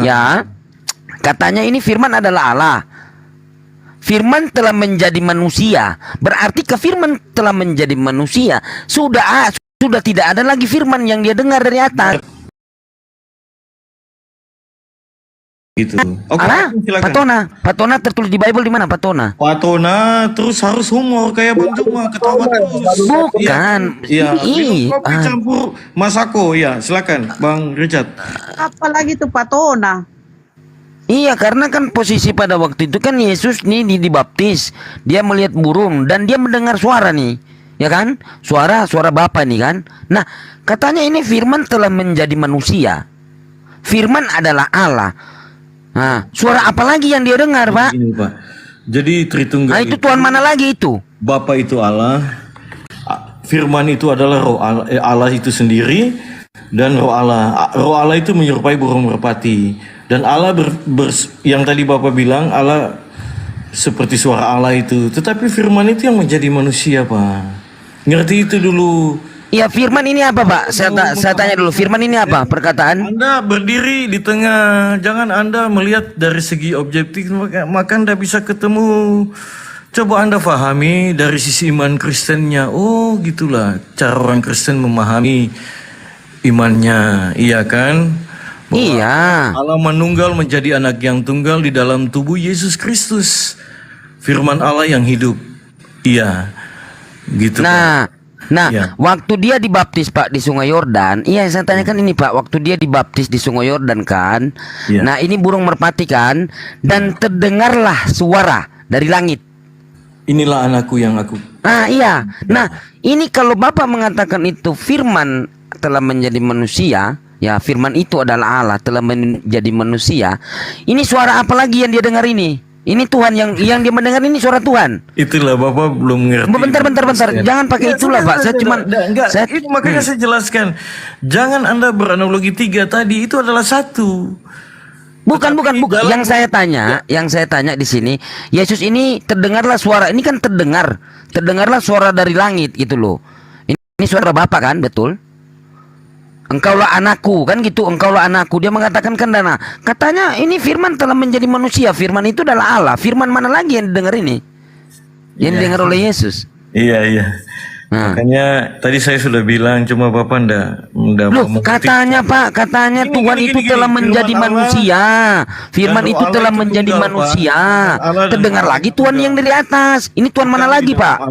Ya, katanya ini firman adalah Allah. Firman telah menjadi manusia. Berarti ke firman telah menjadi manusia. Sudah tidak ada lagi firman yang dia dengar dari atas. Gitu. Oke, silakan. Patona tertulis di Bible di mana Patona? Patona terus harus humor kayak Bang Juma, ketawa terus. Bukan. Iya, minum kopi campur Masako. Ya, silakan Bang Richard. Apalagi tuh Patona. Iya, karena kan posisi pada waktu itu kan Yesus nih dibaptis, dia melihat burung dan dia mendengar suara nih, ya kan? Suara Bapa nih kan. Nah, katanya ini firman telah menjadi manusia. Firman adalah Allah. Nah, suara apa lagi yang dia dengar, Pak? Ini, Pak. Jadi Tritunggal. Nah, itu Tuhan mana lagi itu? Bapa itu Allah. Firman itu adalah roh Allah, Allah itu sendiri, dan roh Allah. Roh Allah itu menyerupai burung merpati. Dan Allah yang tadi Bapak bilang Allah seperti suara Allah itu. Tetapi firman itu yang menjadi manusia, Pak. Ngerti itu dulu. Iya, firman ini apa, Pak? Saya tanya dulu, firman ini apa? Perkataan? Anda berdiri di tengah, jangan Anda melihat dari segi objektif, maka Anda bisa ketemu. Coba Anda fahami dari sisi iman Kristennya. Oh, gitulah cara orang Kristen memahami imannya, iya kan? Bahwa Iya. Allah menunggal menjadi anak yang tunggal di dalam tubuh Yesus Kristus. Firman Allah yang hidup. Iya. Gitu. Nah, Ya. waktu dia dibaptis Pak di Sungai Yordan, iya saya tanyakan ini Pak, waktu dia dibaptis di Sungai Yordan kan, Ya. nah ini burung merpati kan, dan terdengarlah suara dari langit. Inilah anakku yang aku. Nah iya, nah ini kalau Bapak mengatakan itu firman telah menjadi manusia, ya firman itu adalah Allah telah menjadi manusia, ini suara apa lagi yang dia dengar ini? Ini Tuhan yang dia mendengar ini suara Tuhan. Itulah Bapak belum ngerti. Bentar. Jangan pakai itulah Pak. Saya cuma itu makanya saya jelaskan. Jangan Anda beranalogi 3 tadi, itu adalah satu. Bukan. Yang saya tanya di sini, Yesus ini terdengarlah suara. Ini kan terdengarlah suara dari langit gitu loh. Ini suara Bapa kan, betul? Engkaulah anakku kan gitu, engkaulah anakku. Dia mengatakan kan katanya ini firman telah menjadi manusia. Firman itu adalah Allah. Firman mana lagi yang didengar ini? Yang didengar oleh Yesus. Iya. Nah. Makanya tadi saya sudah bilang, cuma Bapak ndak Loh, katanya Pak, katanya Tuhan itu telah menjadi manusia. Firman itu telah menjadi manusia. Terdengar lagi Tuhan yang dari atas. Ini Tuhan mana lagi, Pak?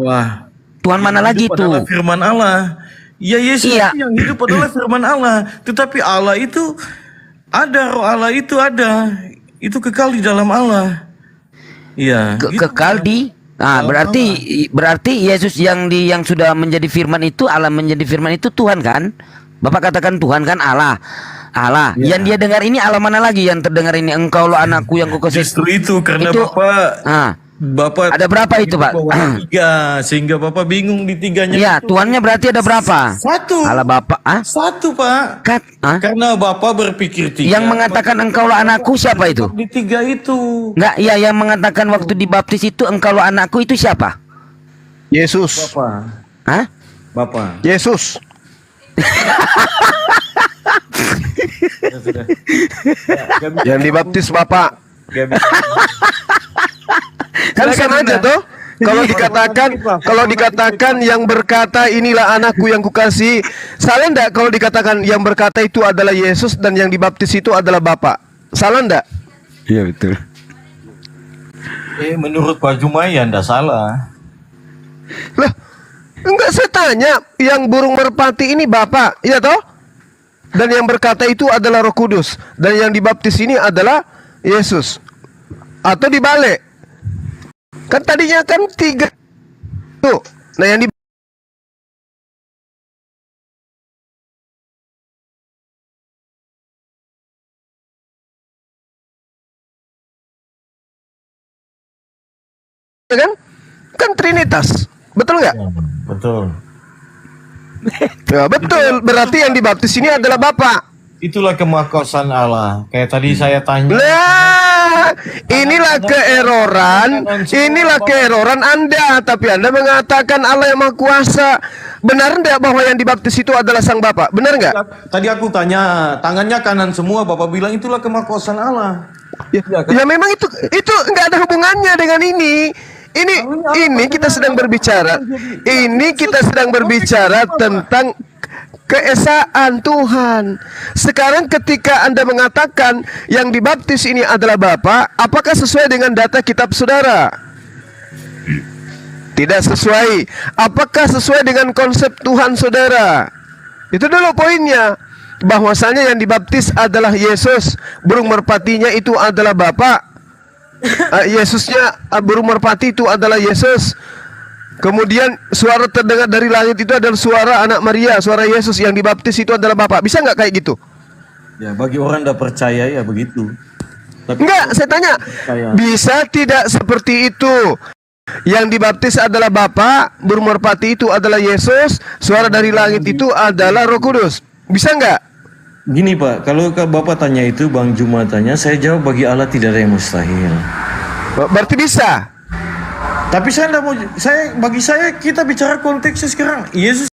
Tuhan mana lagi itu? Firman Allah. Ya, Yesus yang hidup adalah firman Allah. Tetapi Allah itu ada, roh Allah itu ada. Itu kekal di dalam Allah. Iya. Kekal di. Nah, berarti Yesus yang sudah menjadi firman itu, Allah menjadi firman itu Tuhan kan? Bapak katakan Tuhan kan Allah. Ya. Yang dia dengar ini Allah mana lagi yang terdengar ini? Engkaulah anakku yang kukasihi. Justru itu karena itu, Bapak ada berapa itu Pak? 3, sehingga Bapak bingung di 3-nya. Iya, Tuhannya berarti ada berapa? 1. Allah Bapak. 1 Pak. Karena Bapak berpikir 3. Yang mengatakan engkaulah anakku siapa itu? Di 3 itu. Enggak, iya yang mengatakan waktu dibaptis itu engkaulah anakku itu siapa? Yesus. Bapak. Bapak. Yesus. Yang dibaptis Bapak. Kan sama aja tuh. Kalau dikatakan yang berkata inilah anakku yang kukasihi, salah enggak kalau dikatakan yang berkata itu adalah Yesus dan yang dibaptis itu adalah Bapak? Salah enggak? Iya betul. Menurut Pak Jumai ya enggak salah. Lah, enggak, saya tanya, yang burung merpati ini Bapak, iya toh? Dan yang berkata itu adalah Roh Kudus, dan yang dibaptis ini adalah Yesus. Atau dibalik? Kan tadinya kan 3 tuh. Nah yang kan Trinitas, betul nggak? Betul. Ya, betul. Berarti yang dibaptis ini adalah Bapak. Itulah kemakosan Allah. Kayak tadi saya tanya. Nah, inilah keeroran Anda. Tapi Anda mengatakan Allah yang Maha Kuasa. Benar enggak bahwa yang dibaptis itu adalah Sang Bapa? Benar enggak? Tadi aku tanya, tangannya kanan semua, Bapak bilang itulah kemakuasaan Allah. Ya memang itu enggak ada hubungannya dengan ini. Ini kita sedang berbicara. Ini kita sedang berbicara tentang keesaan Tuhan. Sekarang ketika Anda mengatakan yang dibaptis ini adalah Bapa, apakah sesuai dengan data kitab saudara? Tidak sesuai. Apakah sesuai dengan konsep Tuhan saudara? Itu dulu poinnya. Bahwasanya yang dibaptis adalah Yesus, burung merpatinya itu adalah Bapa. Yesusnya, burung merpati itu adalah Yesus. Kemudian suara terdengar dari langit itu adalah suara anak Maria, suara Yesus. Yang dibaptis itu adalah Bapa. Bisa nggak kayak gitu? Ya, bagi orang yang percaya ya begitu. Tapi Enggak, saya tanya. Bisa tidak seperti itu? Yang dibaptis adalah Bapa, burung merpati itu adalah Yesus, suara dari langit itu adalah Roh Kudus. Bisa nggak? gini Pak, kalau Bapak tanya itu, Bang Juma tanya, saya jawab bagi Allah tidak ada yang mustahil. Berarti bisa. Tapi saya tidak mau, bagi saya kita bicara konteksnya sekarang. Yesus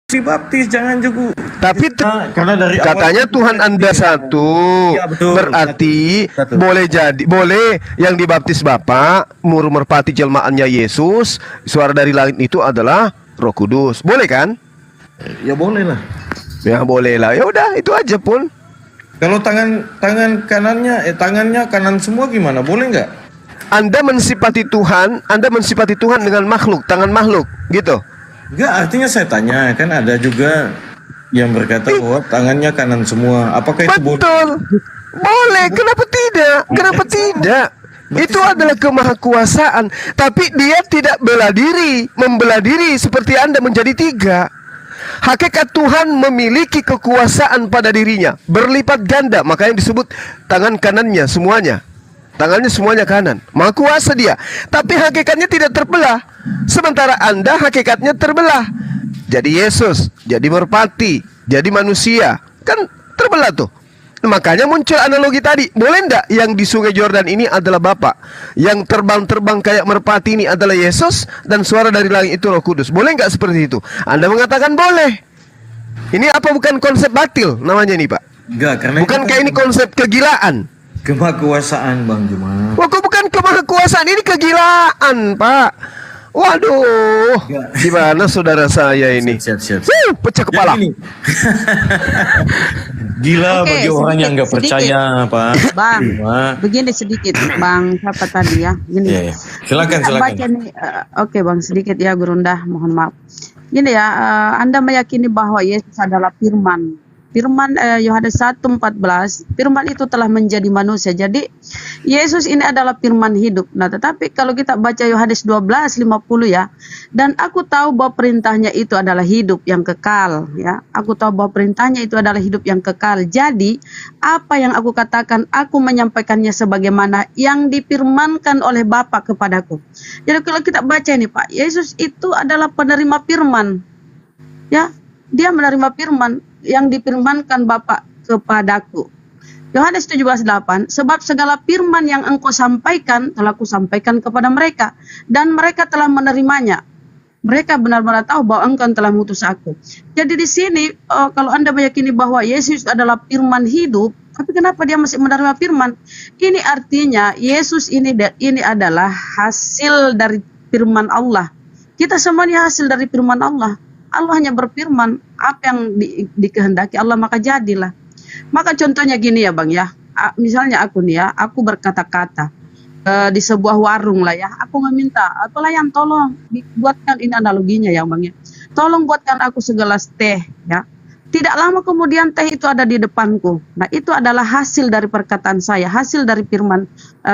dibaptis, jangan juga. Tapi Karena dari katanya awal, Tuhan Anda satu. Ya, betul. Berarti Satu. boleh yang dibaptis Bapa, burung merpati jelmaannya Yesus, suara dari langit itu adalah Roh Kudus. Boleh kan? ya boleh lah. Ya boleh lah. Ya udah, itu aja pun. Kalau tangan tangannya kanan semua gimana? Boleh nggak? Anda mensifati Tuhan dengan makhluk, tangan makhluk, gitu. Enggak, artinya saya tanya, kan ada juga yang berkata bahwa tangannya kanan semua. Apakah itu boleh? Betul. Boleh, kenapa tidak? Kenapa tidak? Itu adalah kemahakuasaan. Tapi dia tidak membela diri seperti Anda menjadi tiga. Hakikat Tuhan memiliki kekuasaan pada dirinya, berlipat ganda, makanya disebut tangan kanannya semuanya. Tangannya semuanya kanan. Maha kuasa dia. Tapi hakikatnya tidak terbelah. Sementara Anda hakikatnya terbelah. Jadi Yesus, jadi merpati, jadi manusia. Kan terbelah tuh. Makanya muncul analogi tadi. Boleh enggak yang di Sungai Yordan ini adalah Bapa, yang terbang-terbang kayak merpati ini adalah Yesus, dan suara dari langit itu Roh Kudus? Boleh enggak seperti itu? Anda mengatakan boleh. Ini apa bukan konsep batil namanya nih Pak? Enggak, karena Bukankah ini konsep kegilaan? kemakuasaan Bang Juma. Wah, kok bukan kemahakuasaan, ini kegilaan, Pak. Waduh, gimana saudara saya ini? Siap. Pecah kepala. Jadi gini. Gila Oke, bagi orang yang nggak sedikit. percaya, Pak. Bang, Cuma, begini sedikit, Bang, siapa tadi ya? Gini. Iya. Silakan. Kita baca nih, oke Bang, sedikit ya, Gurunda, mohon maaf. Gini ya, Anda meyakini bahwa Yesus adalah Firman. Firman Yohanes 1:14, Firman itu telah menjadi manusia. Jadi Yesus ini adalah Firman hidup. Nah, tetapi kalau kita baca Yohanes 12:50 ya, dan aku tahu bahwa perintahnya itu adalah hidup yang kekal ya. Aku tahu bahwa perintahnya itu adalah hidup yang kekal. Jadi apa yang aku katakan, aku menyampaikannya sebagaimana yang difirmankan oleh Bapa kepadaku. Jadi kalau kita baca ini Pak, Yesus itu adalah penerima firman. Ya, dia menerima firman yang difirmankan Bapa kepadaku. Yohanes 17:8, sebab segala firman yang engkau sampaikan telah kusampaikan kepada mereka, dan mereka telah menerimanya. Mereka benar-benar tahu bahwa engkau telah mengutus aku. Jadi di sini kalau Anda meyakini bahwa Yesus adalah firman hidup, tapi kenapa dia masih menerima firman? Ini artinya Yesus ini adalah hasil dari firman Allah. Kita semuanya hasil dari firman Allah. Allah hanya berfirman, apa yang dikehendaki Allah maka jadilah. Maka contohnya gini ya Bang ya, misalnya aku nih ya, aku berkata-kata di sebuah warung lah ya, aku meminta, pelayan tolong buatkan, ini analoginya ya Bang ya, tolong buatkan aku segelas teh ya. Tidak lama kemudian teh itu ada di depanku. Nah, itu adalah hasil dari perkataan saya, hasil dari firman,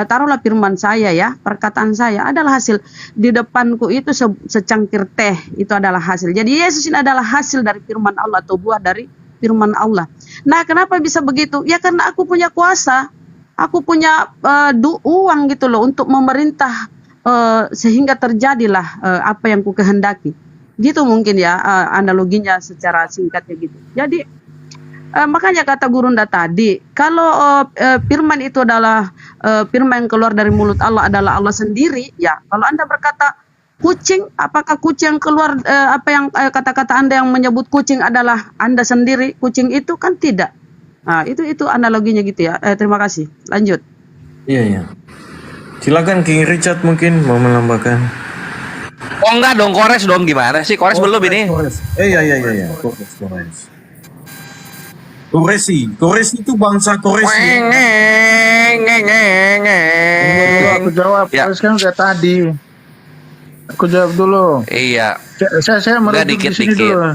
taruhlah firman saya ya, perkataan saya adalah hasil. Di depanku itu secangkir teh, itu adalah hasil. Jadi Yesus ini adalah hasil dari firman Allah atau buah dari firman Allah. Nah, kenapa bisa begitu? Ya karena aku punya kuasa, aku punya uang gitu loh untuk memerintah sehingga terjadilah apa yang ku kehendaki. Gitu mungkin ya analoginya secara singkatnya gitu. Jadi Makanya kata Gurunda tadi, kalau firman itu adalah firman yang keluar dari mulut Allah adalah Allah sendiri, ya. Kalau Anda berkata kucing, apakah kucing yang keluar apa yang kata-kata Anda yang menyebut kucing adalah Anda sendiri? Kucing itu kan tidak. Nah, itu analoginya gitu ya. Terima kasih. Lanjut. Iya, iya. Silakan King Richard mungkin mau menambahkan. Oh enggak dong, Kores dong, gimana sih? Kores belum ini. Iya. Kores itu bangsa Koresi. Aku jawab. Ya. Kan udah tadi. Aku jawab dulu. Iya. Saya merujuk di dikit-dikit. sini dulu.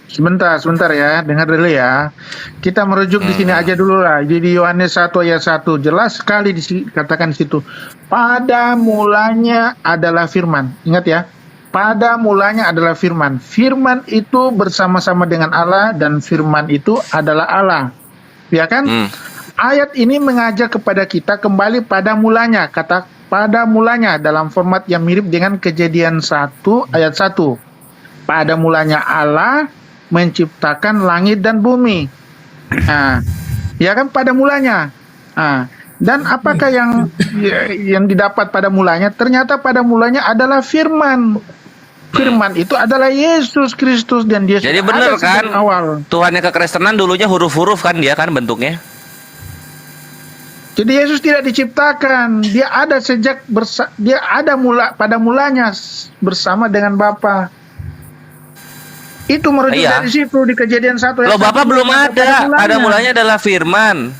Sebentar ya, dengar dulu ya. Kita merujuk di sini aja dulu lah. Jadi Yohanes 1 ayat 1 jelas sekali dikatakan di situ. Pada mulanya adalah firman. Ingat ya. Pada mulanya adalah firman. Firman itu bersama-sama dengan Allah dan firman itu adalah Allah. Ya kan? Ayat ini mengajak kepada kita kembali pada mulanya. Kata pada mulanya dalam format yang mirip dengan Kejadian 1 ayat 1. Pada mulanya Allah menciptakan langit dan bumi. Nah, ya kan pada mulanya. Nah, dan apakah yang didapat pada mulanya? Ternyata pada mulanya adalah firman. Firman itu adalah Yesus Kristus dan dia Jadi sudah benar ada sejak kan? awal. Tuhannya kekristenan dulunya huruf-huruf kan dia kan bentuknya. Jadi Yesus tidak diciptakan, dia ada dia ada pada mulanya bersama dengan Bapa. Itu merujuk Iya. dari situ di Kejadian 1 ayat Loh, 1. Bapak belum ada. Pada mulanya adalah firman.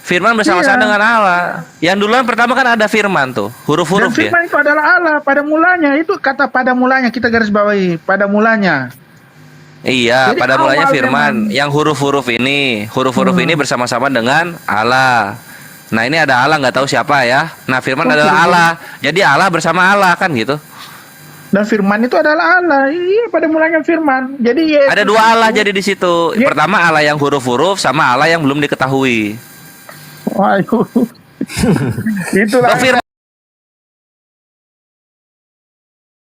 Firman bersama-sama Iya. dengan Allah. Yang duluan pertama kan ada firman tuh, Dan huruf-huruf ya. firman itu adalah Allah pada mulanya. Itu kata pada mulanya kita garis bawahi, pada mulanya. Iya, Jadi pada mulanya awal firman. memang. Yang huruf-huruf ini bersama-sama dengan Allah. Nah, ini ada Allah nggak tahu siapa ya. Nah, firman adalah Allah. Jadi Allah bersama Allah kan gitu. Dan firman itu adalah Allah. Iya, pada mulanya firman. Jadi Yesus Ada dua Allah itu- jadi di situ. Iya. Pertama Allah yang huruf-huruf sama Allah yang belum diketahui. Waduh. Itulah Loh, firman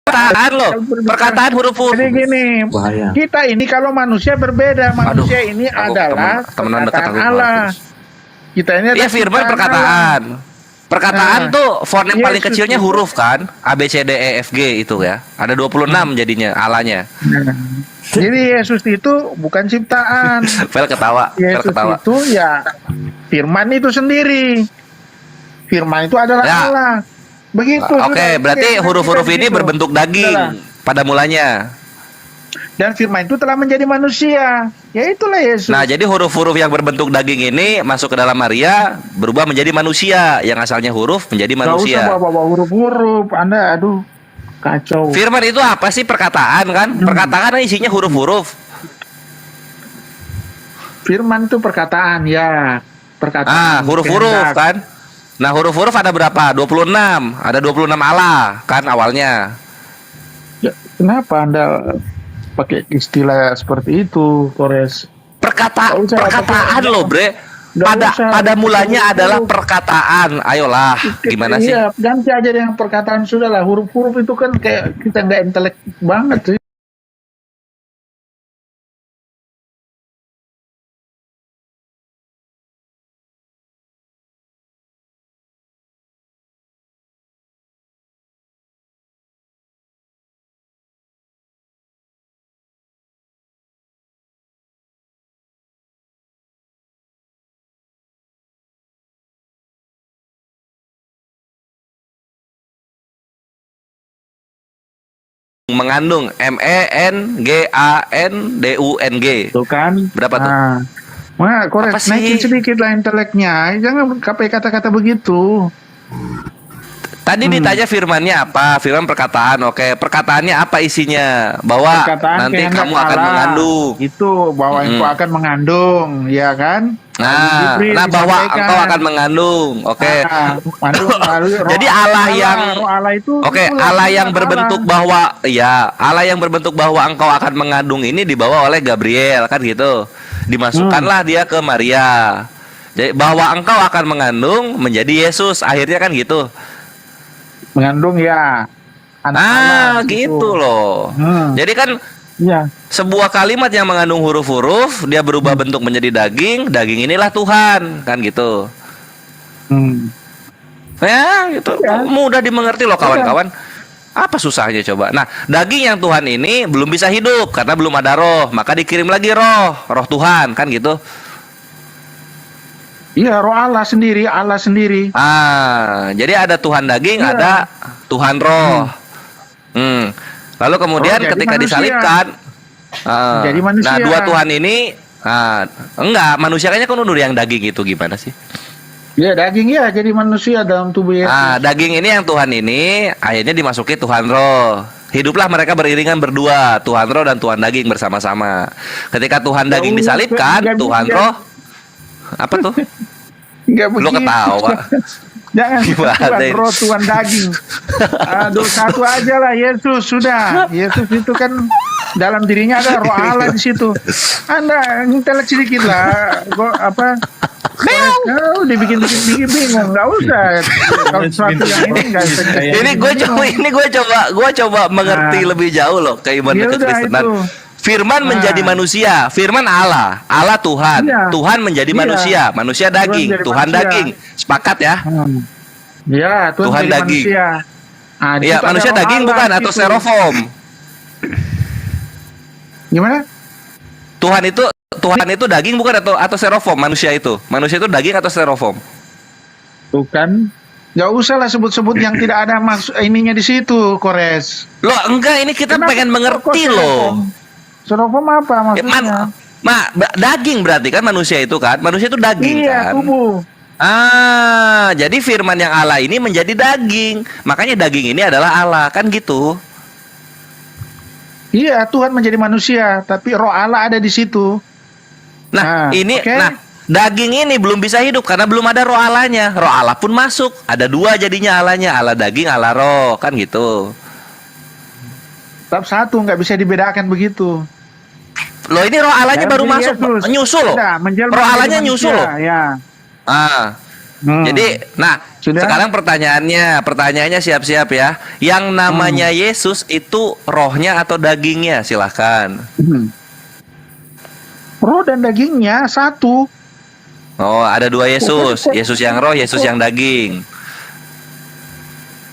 perkataan loh. Perkataan huruf-huruf. Jadi gini, Bahaya. kita ini kalau manusia berbeda. Manusia ini aku adalah temenan dekat perkataan aku Allah. terus. Kita ini Iya, adalah firman ciptaan perkataan. Perkataan Nah, tuh font yang paling Yesus kecilnya itu- huruf kan? A B C D E F G itu ya. Ada 26 jadinya alanya. Allah. Jadi Yesus itu bukan ciptaan. Fel ketawa, Fel Yesus ketawa. itu ya firman itu sendiri. Firman itu adalah Ya. Allah. Begitu. Oke, sudah. berarti Kita huruf-huruf ini begitu. berbentuk Sudah. daging pada mulanya. Dan firman itu telah menjadi manusia. Ya itulah Yesus. Nah, jadi huruf-huruf yang berbentuk daging ini masuk ke dalam Maria, berubah menjadi manusia. Yang asalnya huruf menjadi Gak usah manusia. bawa-bawa huruf-huruf. Anda aduh kacau. Firman itu apa sih? Perkataan kan? Perkataan isinya huruf-huruf. Firman itu perkataan ya. Perkataan. Huruf-huruf kehendak. kan? Nah, huruf-huruf ada berapa? 26. Ada 26 Allah kan awalnya. Ya, kenapa Anda pakai istilah seperti itu, Kores? Nggak usah, Perkataan pakai- loh, Bre. Nggak usah. Pada mulanya Huruf-huruf. adalah perkataan. Ayolah, gimana sih? Iya, ganti aja dengan perkataan sudah lah. Huruf-huruf itu kan kayak kita nggak intelek banget sih. Mengandung MENGANDUNG. Tuh kan? Berapa tuh? Nah, Kores, Apa sih? naikin sedikit lah inteleknya. Jangan pakai kata-kata begitu. Tadi ditanya firmannya apa? Firman perkataan. Oke, perkataannya apa isinya? Bahwa Perkataan nanti kehendak kamu akan Allah. mengandung. Itu bahwa engkau akan mengandung, ya kan? Nah, Jibril bahwa disampaikan. engkau akan mengandung. Oke. Mengandung melalui roh Jadi Allah yang roh Allah itu Oke, itulah Allah yang Allah. berbentuk bahwa ya, Allah yang berbentuk bahwa engkau akan mengandung ini dibawa oleh Gabriel kan gitu. Dimasukkanlah dia ke Maria. Jadi bahwa engkau akan mengandung menjadi Yesus akhirnya kan gitu. mengandung ya anak Allah Gitu loh. Hmm. Jadi kan Ya. Sebuah kalimat yang mengandung huruf-huruf, dia berubah bentuk menjadi daging, daging inilah Tuhan, kan gitu. Ya, gitu. Mudah dimengerti loh kawan-kawan. Apa susahnya coba? Nah, daging yang Tuhan ini belum bisa hidup karena belum ada roh, maka dikirim lagi roh Tuhan, kan gitu. Iya, roh Allah sendiri, Allah sendiri. Jadi ada Tuhan daging, ada Tuhan roh. Lalu kemudian Roh jadi ketika manusia. disalibkan, Jadi manusia. nah dua Tuhan ini, enggak, manusia kayaknya kan udah yang daging itu gimana sih? Ya, daging ya jadi manusia dalam tubuh Yesus. Daging ini yang Tuhan ini akhirnya dimasuki Tuhan roh. Hiduplah mereka beriringan berdua, Tuhan roh dan Tuhan daging bersama-sama. Ketika Tuhan daging disalibkan, enggak Tuhan bisa. roh apa tuh? Enggak Lo begitu. ketawa. Jangan Gimana Tuhan ini? roh, Tuhan daging. Aduh, satu aja lah Yesus, sudah. Yesus itu kan dalam dirinya ada roh Allah di situ. Anda intelek sedikit lah. Dibikin bingung, nggak usah. Kalau sesuatu yang ini nggak usah. Gue coba mengerti lebih jauh loh keimanan Ya udah, kekristenan. itu. Firman menjadi manusia, Firman Allah, Allah Tuhan, Iya. Tuhan menjadi Iya. manusia, manusia daging, menjadi Tuhan manusia. daging, sepakat ya? Ya, Tuhan jadi daging. manusia. Di Iya, situ ada manusia roh daging Allah bukan di atau situ. sterofom. Gimana? Tuhan itu daging bukan atau sterofom manusia itu daging atau sterofom? Bukan. Nggak usah lah sebut-sebut yang tidak ada maksud ininya di situ, Kores. Loh enggak, ini kita Kenapa pengen mengerti kok loh. Sterofom apa maksudnya? Daging berarti kan manusia itu kan? Manusia itu daging Iya, kan? tubuh. Jadi firman yang Allah ini menjadi daging. Makanya daging ini adalah Allah, kan gitu. Iya, Tuhan menjadi manusia, tapi roh Allah ada di situ. Nah, oke. daging ini belum bisa hidup karena belum ada roh Allahnya. Roh Allah pun masuk. Ada dua jadinya Allahnya, Allah daging, Allah roh, kan gitu. Tetap satu, nggak bisa dibedakan begitu. Loh ini roh Allahnya Dalam baru diri masuk, Yesus. nyusul loh. Sudah, menjelma Roh menjadi Allahnya manusia, nyusul loh. Ya. Jadi, Sudah. sekarang pertanyaannya siap-siap ya. Yang namanya Yesus itu rohnya atau dagingnya? Silahkan. Roh dan dagingnya satu. Oh, ada dua Yesus. Yesus yang roh, Yesus yang daging.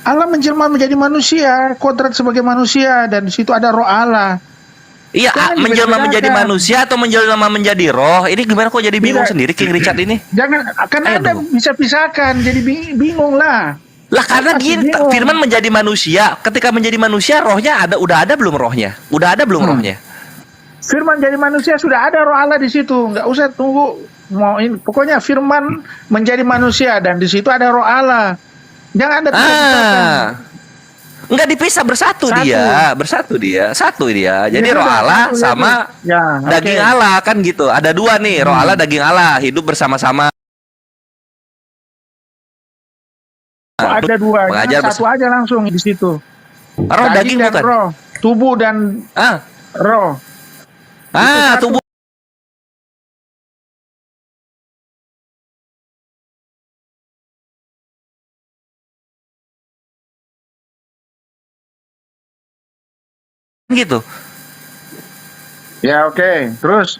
Allah menjelma menjadi manusia, kodrat sebagai manusia, dan di situ ada roh Allah. Iya, Jangan menjelma dibedakan. menjadi manusia atau menjelma menjadi roh? Ini gimana kok jadi bingung Tidak. sendiri King Richard ini? Jangan, akan Anda Aduh. bisa pisahkan, jadi bingung lah. Lah karena Pasti gini, bingung. Firman menjadi manusia. Ketika menjadi manusia, rohnya udah ada belum rohnya? Udah ada belum rohnya? Firman jadi manusia sudah ada roh Allah di situ, nggak usah tunggu mau ini. Pokoknya Firman menjadi manusia dan di situ ada roh Allah. Jangan Anda pisahkan. Enggak dipisah, bersatu Satu. dia, satu dia. Jadi Ya roh sudah, Allah satu, sama ya, daging oke. Allah kan gitu. Ada dua nih, roh Allah, daging Allah hidup bersama-sama. Oh, ada dua, Mengajar jangan satu aja langsung di situ. Roh daging dan bukan? roh, tubuh dan roh. Tubuh. Gitu. Ya oke, terus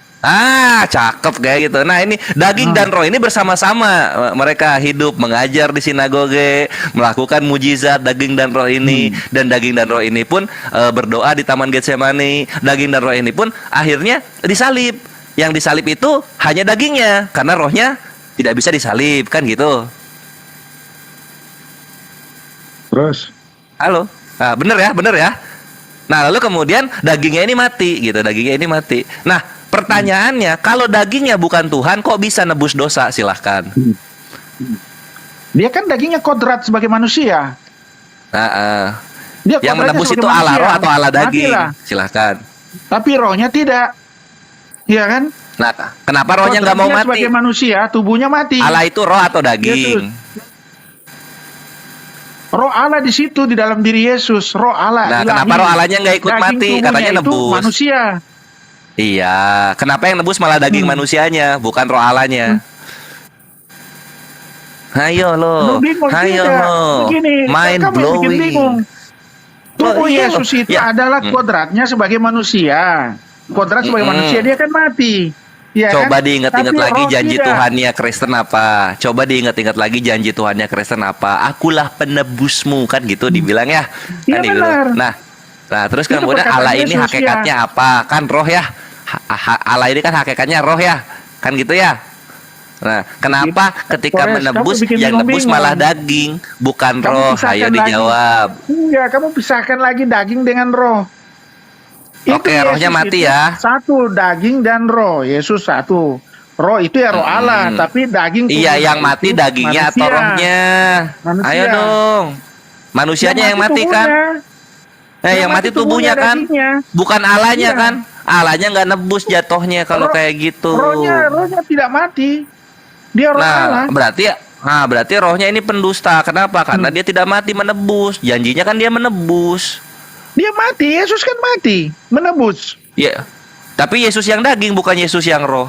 Cakep kayak gitu. Nah, ini daging dan roh ini bersama-sama mereka hidup, mengajar di sinagoge, melakukan mujizat daging dan roh ini, dan daging dan roh ini pun berdoa di Taman Getsemani. Daging dan roh ini pun akhirnya disalib. Yang disalib itu hanya dagingnya, karena rohnya tidak bisa disalib, kan gitu. terus Halo. Nah, bener ya. Nah, lalu kemudian dagingnya ini mati gitu, dagingnya ini mati. Nah, pertanyaannya, kalau dagingnya bukan Tuhan, kok bisa nebus dosa? Silahkan. dia kan dagingnya kodrat sebagai manusia. Dia Yang kodratnya menebus itu sebagai Allah manusia. roh atau Allah daging? Matilah. Silahkan. Tapi rohnya tidak. Iya kan? Nah, kenapa rohnya nggak mau Kodratnya mati? sebagai manusia, tubuhnya mati. Allah itu roh atau daging? Roh Allah di situ di dalam diri Yesus, roh Allah. Nah, ilahi. kenapa roh Allahnya nggak ikut Daging mati? tubuhnya Katanya itu nebus. Manusia. Iya. Kenapa yang nebus malah daging manusianya, bukan roh Allahnya? Hayo lo, Lu bingung hayo tidak? lo, Begini, mind kamu yang bikin bingung. blowing. Tubuh iya loh. Yesus itu Ya. adalah kodratnya sebagai manusia. Kodrat sebagai manusia dia akan mati. Ya Coba kan? diingat-ingat Tapi lagi roh janji tidak. Tuhannya Kristen apa? Coba diingat-ingat lagi janji Tuhannya Kristen apa? Akulah penebusmu, kan gitu dibilang ya. Kan Iya, gitu. benar. Nah, terus Itu kemudian perkataan Allah ini Yesus, hakikatnya apa? Kan roh ya. Allah ini kan hakikatnya roh ya. Kan gitu ya. Nah, kenapa ketika Kores, menebus kamu bikin yang nebus bingung-bingung. malah daging, bukan Kamu roh? pisahkan Ayo lagi. dijawab. Enggak, kamu pisahkan lagi daging dengan roh. Oke, rohnya mati itu ya. Satu, daging dan roh. Yesus satu. Roh itu ya roh Allah, tapi daging Iya, tubuh yang itu mati dagingnya atau manusia. rohnya? Manusia. Ayo dong. Manusianya yang mati kan? tubuhnya. Yang mati tubuhnya kan? dagingnya. Bukan Allahnya Iya. kan? Allahnya nggak nebus jatuhnya kalau Roh- kayak gitu. Rohnya tidak mati. Dia roh Allah. Nah, berarti rohnya ini pendusta. Kenapa? Karena dia tidak mati menebus. Janjinya kan dia menebus. Dia mati, Yesus kan mati, menebus. Ya. Tapi Yesus yang daging bukan Yesus yang roh.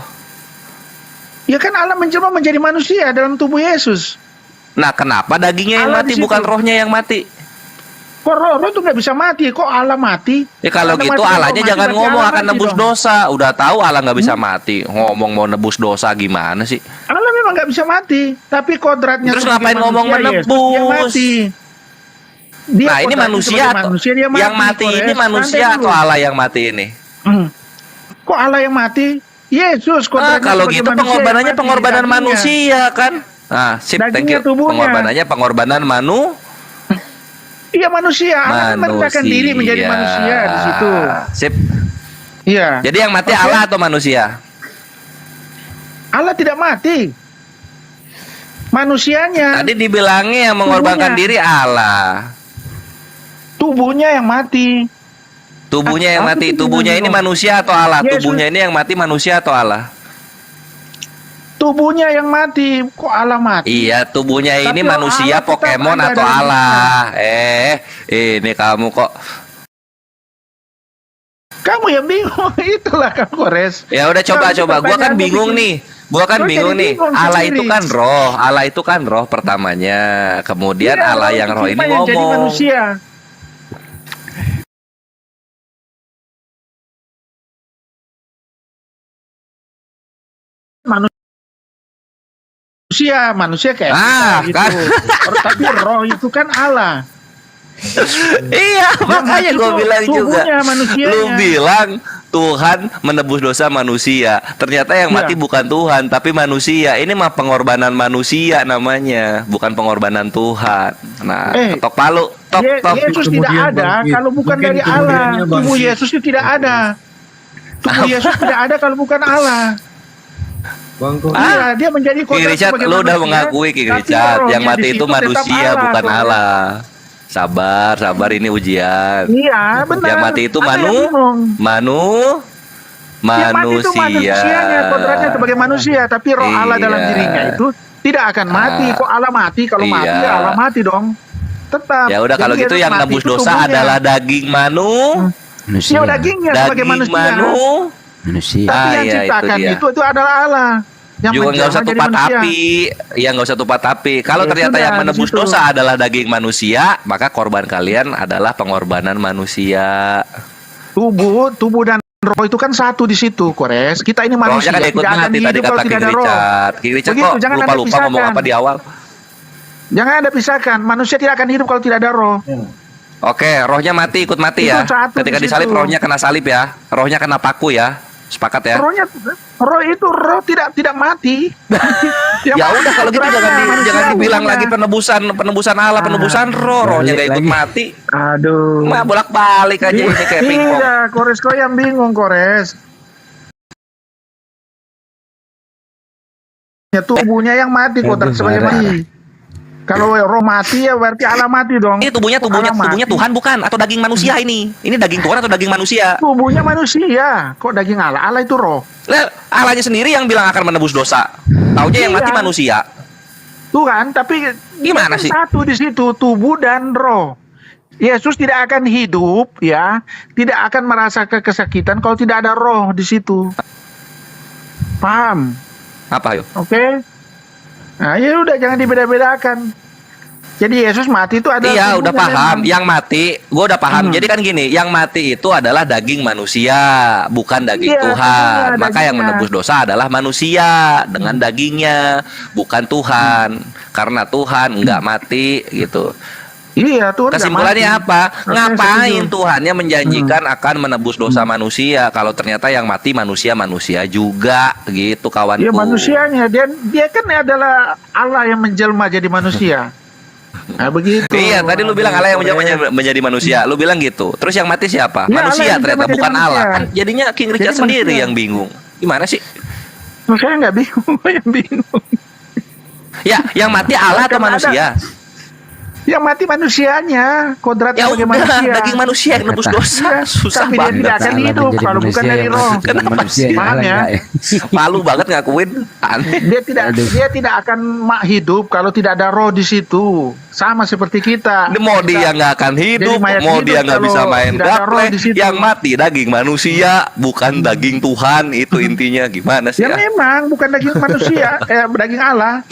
Ya kan Allah menjelma menjadi manusia dalam tubuh Yesus. Nah, kenapa dagingnya yang Allah mati di situ. bukan rohnya yang mati? Kok roh itu nggak bisa mati? Kok Allah mati? Ya kalau Allah gitu mati, Allahnya roh mati, jangan berarti ngomong Allah akan mati nebus dong. dosa. Udah tahu Allah nggak bisa mati. Ngomong mau nebus dosa gimana sih? Allah memang nggak bisa mati, tapi kodratnya Terus sebagai ngapain ngomong manusia, Yesus, menebus? dia mati. Dia Nah, ini kodratnya manusia sebagai atau manusia, dia yang mati Kores. ini manusia Santai atau dulu. Allah yang mati ini? Kok Allah yang mati? Yesus kodratnya Kalau sebagai gitu manusia pengorbanannya yang mati, pengorbanan dagingnya. manusia kan? Nah, sip, thank Dagingnya you. tubuhnya. Pengorbanannya pengorbanan Iya manusia. Allah merendahkan diri menjadi manusia di situ. Sip. Iya. Jadi yang mati Oke. Allah atau manusia? Allah tidak mati. Manusianya, Tadi dibilangnya yang mengorbankan Tubuhnya. diri Allah. tubuhnya yang mati. Tubuhnya yang Aku mati. tuh Tubuhnya ini bingung. manusia atau Allah? Yesus. Tubuhnya ini yang mati manusia atau Allah? Tubuhnya yang mati. Kok Allah mati? Iya, tubuhnya Tapi ini Allah manusia, tetap Pokemon ada atau dalam Allah? Ini kamu kok. Kamu yang bingung. Itulah kamu Kores. Ya udah coba. Kalau Gua kan pertanyaanmu bingung bikin- nih. Gua kan Gua bingung jadi nih. bingung Allah sendiri. itu kan roh. Allah itu kan roh pertamanya. Kemudian Iya, Allah yang roh ini cuma yang jadi ngomong. manusia. Manusia kayak kita Kan. gitu. Tapi roh itu kan Allah. Iya, makanya mati gue tuh bilang juga. tubuhnya, manusianya. Lu bilang Tuhan menebus dosa manusia. Ternyata yang mati Iya. bukan Tuhan, tapi manusia. Ini mah pengorbanan manusia namanya, bukan pengorbanan Tuhan. Nah, ketok palu, tok tok. Yesus tidak Kemudian ada bangkit. kalau bukan Mungkin dari Allah. kemudiannya Tubuh bangkit. Yesus itu tidak ada. Tubuh Yesus tidak ada kalau bukan Allah. Bangkok. Iya, dia menjadi King kodrat Richard, sebagai lu udah manusia, mengakui King tapi Richard, rohnya yang mati di itu situ tetap manusia Allah, bukan Kores. Allah. Sabar, sabar, ini ujian. Iya, benar. Yang mati itu Ada yang bingung. Yang mati itu manusia. manusianya, kodratnya sebagai manusia, tapi roh Allah dalam Iya. dirinya itu tidak akan mati. Kok Allah mati? Kalau mati, Iya. ya Allah mati dong. Tetap. Ya udah kalau Jadi gitu Yesus yang mati nebus itu dosa tubuhnya. adalah daging Manusia. Ya dagingnya sebagai daging manusia. Manusia. Tapi yang iya, ciptakan dia. itu adalah Allah. Yang Juga nggak usah menjelma jadi tupat manusia. api, ya nggak usah tupat api. Kalau Ya ternyata sudah, yang menebus di situ. dosa adalah daging manusia, maka korban kalian adalah pengorbanan manusia. Tubuh dan roh itu kan satu di situ, Kores. Kita ini manusia, Rohnya kan ikut tidak akan mati tadi hidup kata kalau King tidak ada roh. Richard. King Richard Begitu, kok jangan Anda lupa-lupa ngomong pisahkan. apa di awal? Jangan Anda pisahkan. Manusia tidak akan hidup kalau tidak ada roh. Oke, rohnya mati ikut mati Itu ya. satu Ketika di disalib situ. rohnya kena salib ya. Rohnya kena paku ya. Sepakat ya. Roh tidak mati. Ya udah kalau gitu jangan dibilang lagi penebusan. penebusan Allah, penebusan rohnya nggak ikut lagi. mati. Aduh. Mah bolak-balik aja ini kayak pingpong. Iya, Kores kau yang bingung, Kores. Ya, tubuhnya yang mati, kodrat sebagai mati. Kalau roh mati ya berarti Allah mati dong. Ini tubuhnya Allah mati. Tuhan bukan atau daging manusia ini? Ini daging Tuhan atau daging manusia? Tubuhnya manusia. Kok daging Allah? Allah itu roh. Lah, Allahnya sendiri yang bilang akan menebus dosa. Taunya yang Iya. mati manusia. Tuhan, tapi Gimana kan sih? satu di situ, tubuh dan roh. Yesus tidak akan hidup ya, tidak akan merasakan kesakitan kalau tidak ada roh di situ. Paham? Apa yuk? Oke? Nah, ya udah jangan dibeda-bedakan. Jadi Yesus mati itu ada Iya, udah tubuhnya paham. memang. Yang mati, gue udah paham. Jadi kan gini, yang mati itu adalah daging manusia, bukan daging Iya, Tuhan. iya, Maka yang dagingnya. menebus dosa adalah manusia dengan dagingnya, bukan Tuhan. Karena Tuhan nggak mati gitu. Iya, Tuhan nggak Kesimpulannya mati. apa? Oke, Ngapain setuju. Tuhannya menjanjikan akan menebus dosa manusia kalau ternyata yang mati manusia juga gitu kawanku. Iya, manusianya dia kan adalah Allah yang menjelma jadi manusia. Nah, begitu. Iya, tadi lu bilang Allah yang menjadi manusia. Lu bilang gitu. Terus yang mati siapa? Ya, Allah Manusia yang ternyata, menjadi bukan manusia. Allah. Kan jadinya King Richard Jadi sendiri manusia. yang bingung. Gimana sih? Saya nggak bingung, yang bingung. Ya, yang mati Allah atau Kan ada- manusia? Yang mati manusianya, kodratnya Ya sebagai udah, manusia. daging manusia yang nebus dosa. Susah Tapi dia banget. tidak akan hidup kalau bukan dari roh. Kenapa sih? Paham ya? Malu banget ngakuin. Aneh. Dia tidak akan hidup kalau tidak ada roh di situ. Sama seperti kita. Ini mau dia nggak akan hidup, Jadi mayat mau hidup dia nggak kalau bisa main tidak ada roh gaple. di situ. Yang mati daging manusia, bukan daging Tuhan. Itu intinya gimana sih? Ya Ya? memang bukan daging manusia, daging Allah.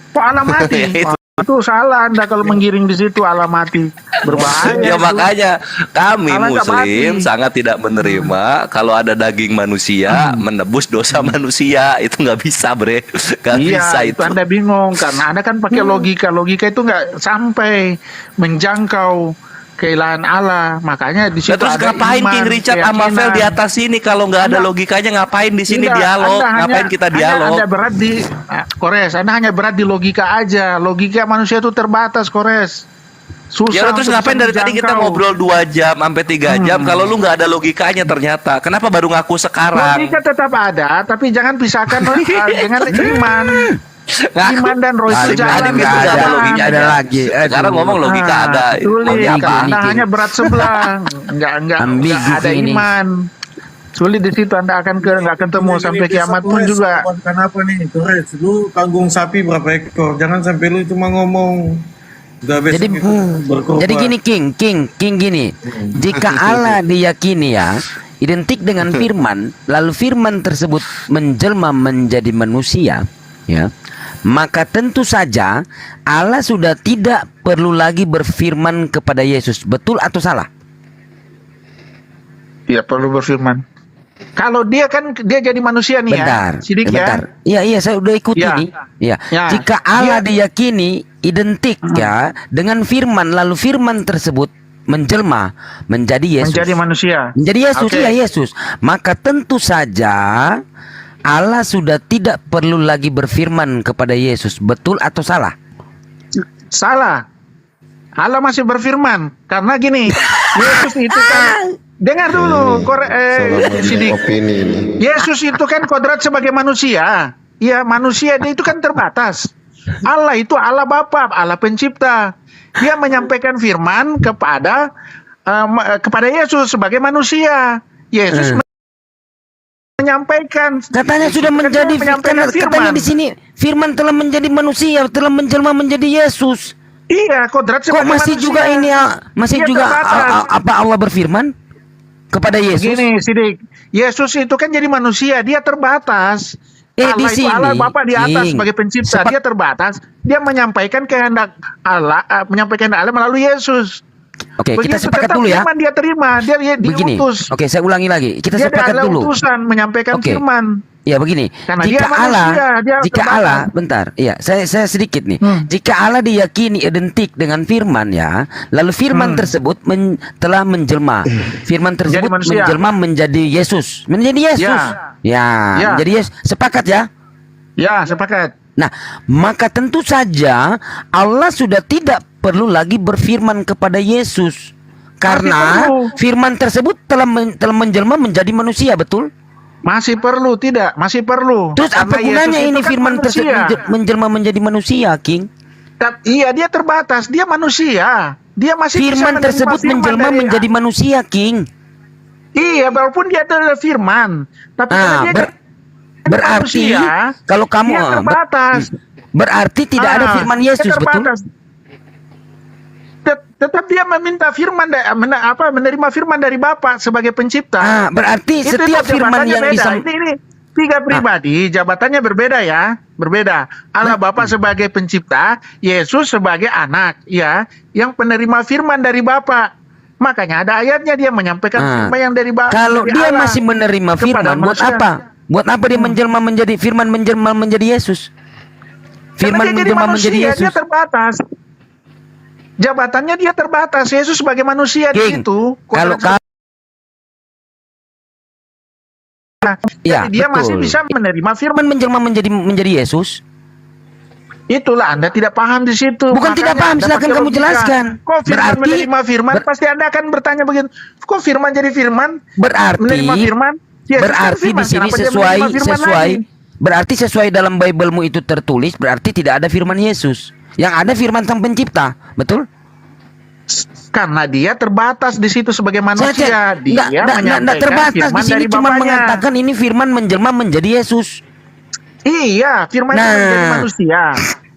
Kok Allah mati? Itu. Itu salah Anda kalau menggiring di situ Allah mati. Berbahaya. Ya itu. makanya kami Allah nggak Muslim mati. sangat tidak menerima kalau ada daging manusia menebus dosa manusia. Itu nggak bisa, bre. Nggak Iya, bisa itu Anda bingung karena Anda kan pakai logika. Logika itu nggak sampai menjangkau keilahan Allah. Makanya di situ Nah, terus ada ngapain iman, King Richard sama keyakinan. Vel di atas sini kalau nggak ada Enggak. logikanya? Ngapain di sini Tidak, dialog? Anda Ngapain kita dialog? Anda berat di Kores, Anda hanya berat di logika aja. Logika manusia itu terbatas, Kores. Susah. Ya terus untuk ngapain bisa dari tadi kita menjangkau. ngobrol 2 jam sampai 3 jam kalau lu nggak ada logikanya ternyata. Kenapa baru ngaku sekarang? Logika tetap ada, tapi jangan pisahkan dengan iman. Ngaku. Iman dan roh itu Balik jalan lagi, Tadi nggak itu nggak ada ada, logikanya. nggak ada lagi. Aduh. Sekarang ngomong logika ada. Sulit, Logika apa? Anda King. hanya berat sebelah, nggak Ambigu, ada King, ini. iman. Sulit di situ Anda akan nggak ketemu sampai kiamat pun juga. Kenapa nih, Torres? Lu tanggung sapi berapa ekor? Jangan sampai lu cuma ngomong. Udah besok Jadi itu berkorban. jadi gini King gini. Jika Allah diyakini ya identik dengan firman, lalu firman tersebut menjelma menjadi manusia, ya. Maka tentu saja Allah sudah tidak perlu lagi berfirman kepada Yesus. Betul atau salah? Ya perlu berfirman. Kalau dia jadi manusia nih Bentar, ya, Sidik bentar. Iya, saya udah ikut Ya. ini. Iya. Ya. Jika Allah diyakini identik ya dengan firman, lalu firman tersebut menjelma menjadi Yesus. menjadi manusia. Menjadi Yesus, Oke. iya Yesus. Maka tentu saja Allah sudah tidak perlu lagi berfirman kepada Yesus. Betul atau salah? Salah. Allah masih berfirman karena gini, Yesus itu kan dengar dulu, Sidik. Opini ini. Yesus itu kan kodrat sebagai manusia. Ya manusia dia itu kan terbatas. Allah itu Allah Bapa, Allah Pencipta. Dia menyampaikan firman kepada Yesus sebagai manusia. Yesus menyampaikan. Katanya sudah menjadi menyampaikan katanya firman. di sini firman telah menjadi manusia, telah menjelma menjadi Yesus. Iya, kodrat Kok sebagai masih manusia. juga ini masih Dia juga terbatas. apa Allah berfirman kepada Yesus? Gini, Sidik. Yesus itu kan jadi manusia, dia terbatas. Di Allah itu sini, Allah Bapa di atas King. sebagai pencipta, dia terbatas. Dia menyampaikan kehendak Allah, melalui Yesus. Oke, kita Begitu sepakat tetap dulu ya. firman dia terima, dia Begini. diutus. Oke, saya ulangi lagi. Kita Dia sepakat adalah dulu. utusan menyampaikan Oke. firman. Ya begini, Karena jika dia manusia, Allah, dia jika terbatas. Allah, bentar, ya saya sedikit nih. Jika Allah diyakini identik dengan firman ya, lalu firman tersebut telah menjelma, firman tersebut manusia. menjelma menjadi Yesus, menjadi Yesus, ya, Ya. menjadi Yesus. Sepakat ya? Ya, sepakat. Nah, maka tentu saja Allah sudah tidak perlu lagi berfirman kepada Yesus, karena perlu. firman tersebut telah menjelma menjadi manusia, betul? Masih perlu tidak? Masih perlu. Terus apa Karena gunanya Yesus ini itu kan firman tersebut manusia. menjelma menjadi manusia, King? Iya, dia terbatas. Dia manusia. Dia masih bisa Firman menerima tersebut firman menjelma dari- menjadi manusia, King. Iya, walaupun dia adalah firman, tapi karena dia kan Berarti manusia, kalau kamu dia terbatas. berarti tidak ada firman dia Yesus, betul? terbatas. Tetap dia meminta firman, menerima firman dari Bapa sebagai pencipta. Berarti Itu setiap firman jabatannya yang beda. bisa Ini tiga pribadi, jabatannya berbeda ya, berbeda. Allah Bapa sebagai pencipta, Yesus sebagai anak, ya, yang penerima firman dari Bapa. Makanya ada ayatnya dia menyampaikan firman yang dari Bapa. Kalau dia masih menerima firman, buat apa? Buat apa dia menjelma menjadi firman, menjelma menjadi Yesus? Firman menjelma menjadi Yesus. Dia terbatas. Jabatannya dia terbatas. Yesus sebagai manusia di King, situ. kalau ya, dia betul. masih bisa menerima firman. menjelma menjadi Yesus. Itulah Anda tidak paham di situ. Bukan tidak paham, Anda silakan pakai kamu logika. jelaskan. Kok firman Berarti- menerima firman? Pasti Anda akan bertanya begitu. Kok firman jadi firman? Berarti Menerima firman? Yesus berarti jadi di sini Kenapa dia menerima firman lagi? berarti sesuai dalam Biblemu itu tertulis, berarti tidak ada firman Yesus. Yang ada firman Sang Pencipta, betul? Karena dia terbatas di situ sebagai manusia. Dia menyampaikan terbatas di firman sini, dari cuma Bapaknya. mengatakan ini firman menjelma menjadi Yesus. Iya, firman itu Nah. menjadi manusia.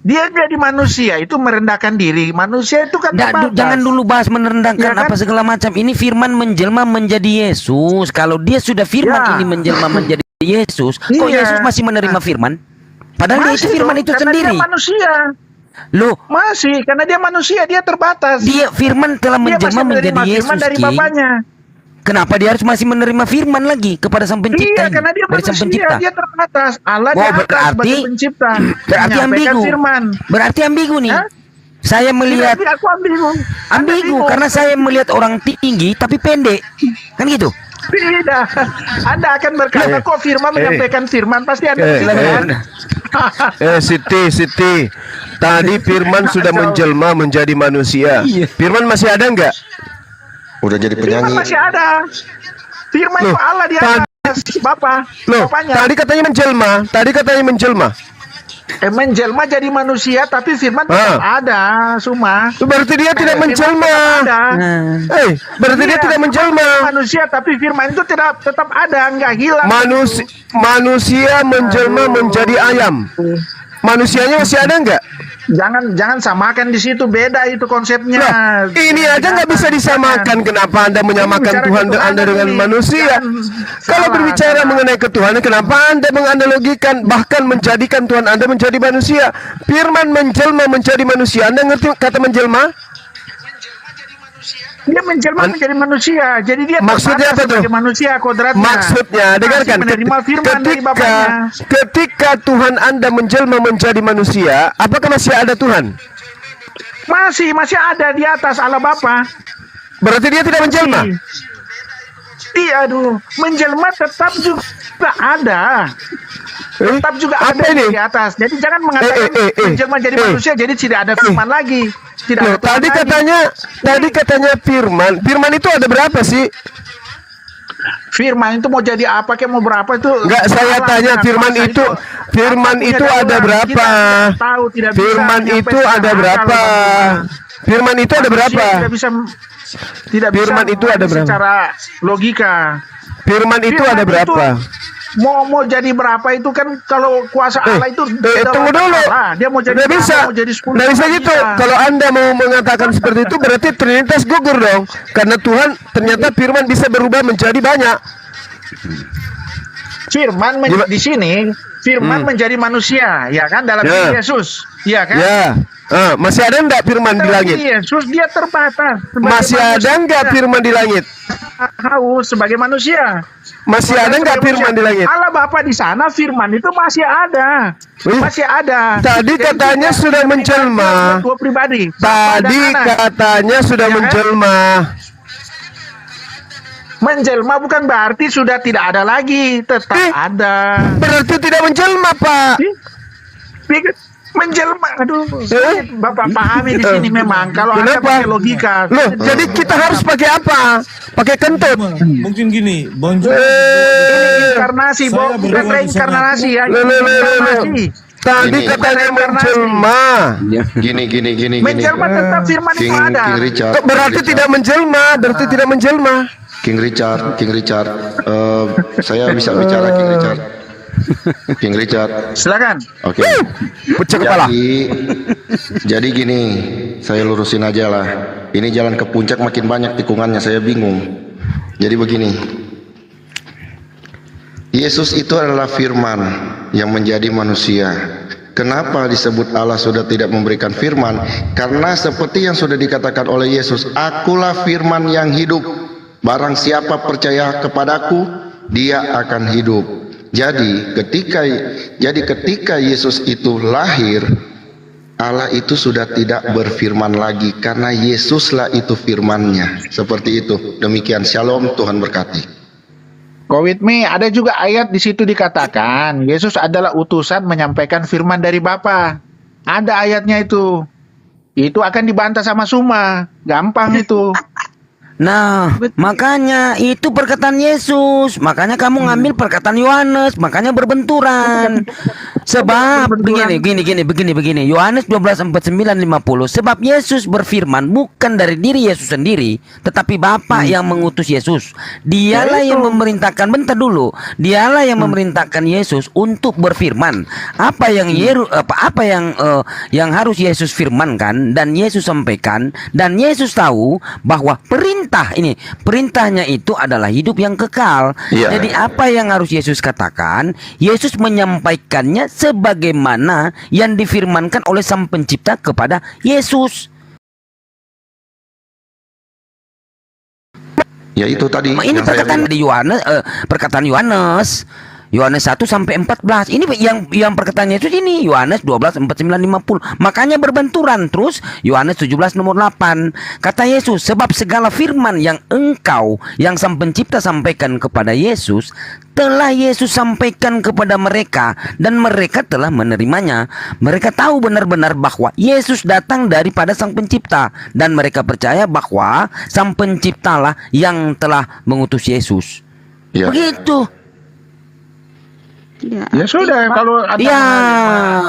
Dia jadi manusia itu merendahkan diri. Manusia itu kan terbatas. Jangan dulu bahas merendahkan Ya kan? apa segala macam. Ini firman menjelma menjadi Yesus. Kalau dia sudah firman Ya. ini menjelma menjadi Yesus, kok Iya. Yesus masih menerima firman? Padahal dia itu Masih firman dong, itu karena sendiri. Dia manusia. Loh, Masih, karena dia manusia, dia terbatas. dia firman telah Dia menjelma masih menjadi menerima firman Yesus. dari Ki. Bapaknya. Kenapa dia harus masih menerima firman lagi kepada Sang Pencipta? Iya, karena dia dari Sang manusia, Pencipta. dia terbatas. Allah Oh, di atas berarti- sebagai pencipta. Berarti Menyampaikan ambigu. firman. Berarti ambigu nih. Hah? Saya melihat Tidak, aku ambigu. Anda ambigu bingung. karena saya melihat orang tinggi tapi pendek. Kan gitu? Tidak. Anda akan berkata, kok firman menyampaikan firman. Pasti Anda bilang, Siti. Tadi firman sudah menjelma menjadi manusia. Firman masih ada nggak? Udah jadi firman penyanyi. masih ada. Firman Loh, itu Allah di atas. Bapak. Loh, Bapaknya. tadi katanya menjelma. Menjelma jadi manusia, tapi firman tetap ada, Suma. Berarti dia tidak Firman menjelma. tetap ada. Berarti dia Iya, tidak menjelma. Manusia, tapi firman itu tetap ada, nggak hilang. Manusia menjelma menjadi ayam. Manusianya masih ada nggak? Jangan samakan di situ, beda itu konsepnya. Nah, ini aja nggak bisa disamakan. Kenapa Anda menyamakan Ini Tuhan bicara Anda dengan ini. manusia? Jangan Kalau salah, berbicara salah. mengenai ketuhanan, kenapa Anda menganalogikan bahkan menjadikan Tuhan Anda menjadi manusia? Firman menjelma menjadi manusia. Anda ngerti kata menjelma? Dia menjelma menjadi manusia, jadi dia Maksudnya terbatas apa tuh? sebagai manusia kodratnya. Maksudnya, dengarkan. Masih menerima firman dari Bapaknya. Ketika Tuhan Anda menjelma menjadi manusia, apakah masih ada Tuhan? Masih ada di atas Allah Bapa. Berarti dia tidak menjelma. Iya, aduh, menjelma tetap juga ada. Tetap juga Apa ada ini? di atas. Jadi jangan mengatakan menjelma jadi manusia, jadi tidak ada firman lagi. Tidak Loh, ada Tuhan tadi lagi. katanya firman itu ada berapa sih? Firman itu mau jadi apa, kayak mau berapa itu? Enggak, saya Allah tanya dengan firman kuasa itu firman Apapun itu yang ada orang, berapa? kita tidak tahu, tidak bisa Firman itu menyampaikan ada akal berapa? manusia. Firman itu ada Manusia berapa? Tidak bisa Firman itu ada berapa? secara logika. Firman itu Firman ada berapa? Mau jadi berapa itu kan kalau kuasa Allah itu Tunggu dulu. Allah. Dia mau jadi Nggak berapa, bisa. mau jadi 10 Nggak bisa nggak gitu. bisa. Kalau Anda mau mengatakan seperti itu berarti Trinitas gugur dong. Karena Tuhan ternyata firman bisa berubah menjadi banyak. Firman di sini firman menjadi manusia, ya kan, dalam Ya. diri Yesus, ya kan? Ya. Masih ada enggak firman di Dalam langit? diri Yesus dia terbatas. sebagai Masih ada manusia. enggak firman di langit? Haus sebagai manusia. Masih ada enggak Sebagai firman di manusia. langit? Allah Bapa di sana firman itu masih ada. Wih, Masih ada. tadi Jadi katanya tidak sudah tidak menjelma. dua pribadi. Bapa Tadi dan anak. katanya sudah Ya kan? menjelma. Menjelma bukan berarti sudah tidak ada lagi, tetap ada. Berarti tidak menjelma, Pak. Pikir menjelma, aduh, sulit Bapak pahami di sini memang. Kalau Anda Kenapa? pakai logika. Loh, jadi kita harus pakai apa? Pakai kentut. Mungkin gini, Bang Jo. Inkarnasi, Saya bukan berdoa reinkarnasi ya. Loh, loh, loh, loh, loh. Inkarnasi. Tadi Ini. katanya Reinkarnasi. menjelma. Gini. Menjelma tetap firman itu King ada. Richard. Berarti tidak menjelma, berarti tidak menjelma. King Richard. Saya bisa bicara King Richard. Silakan. Oke. Pecah kepala. Jadi gini, saya lurusin aja lah. Ini jalan ke puncak makin banyak tikungannya, saya bingung. Jadi begini. Yesus itu adalah firman yang menjadi manusia. Kenapa disebut Allah sudah tidak memberikan firman? Karena seperti yang sudah dikatakan oleh Yesus, akulah firman yang hidup. Barang siapa percaya kepadaku, dia akan hidup. Jadi ketika Yesus itu lahir, Allah itu sudah tidak berfirman lagi karena Yesuslah itu firman-Nya. Seperti itu. Demikian, shalom, Tuhan berkati. Go with me, ada juga ayat di situ dikatakan Yesus adalah utusan menyampaikan firman dari Bapa. Ada ayatnya itu. Itu akan dibantah sama Suma. Gampang itu. Nah, makanya itu perkataan Yesus. Makanya kamu ngambil perkataan Yohanes, makanya berbenturan. Sebab begini. Yohanes 12:49-50. Sebab Yesus berfirman bukan dari diri Yesus sendiri, tetapi Bapa yang mengutus Yesus. Dialah yang memerintahkan, bentar dulu. Dialah yang memerintahkan Yesus untuk berfirman. Apa yang yang harus Yesus firmankan dan Yesus sampaikan, dan Yesus tahu bahwa perintahnya itu adalah hidup yang kekal. Iya. Jadi apa yang harus Yesus katakan, Yesus menyampaikannya sebagaimana yang difirmankan oleh Sang Pencipta kepada Yesus. Ya itu tadi Ini yang saya perkataan bilang. di Yohanes, perkataan Yohanes 1 sampai 14. Ini yang perkataan Yesus ini Yohanes 12:49-50. Makanya berbenturan. Terus Yohanes 17 nomor 8. Kata Yesus, sebab segala firman yang engkau yang Sang Pencipta sampaikan kepada Yesus telah Yesus sampaikan kepada mereka dan mereka telah menerimanya. Mereka tahu benar-benar bahwa Yesus datang daripada Sang Pencipta dan mereka percaya bahwa Sang Penciptalah yang telah mengutus Yesus. Ya. Begitu. Ya sudah, kalau ada Ya,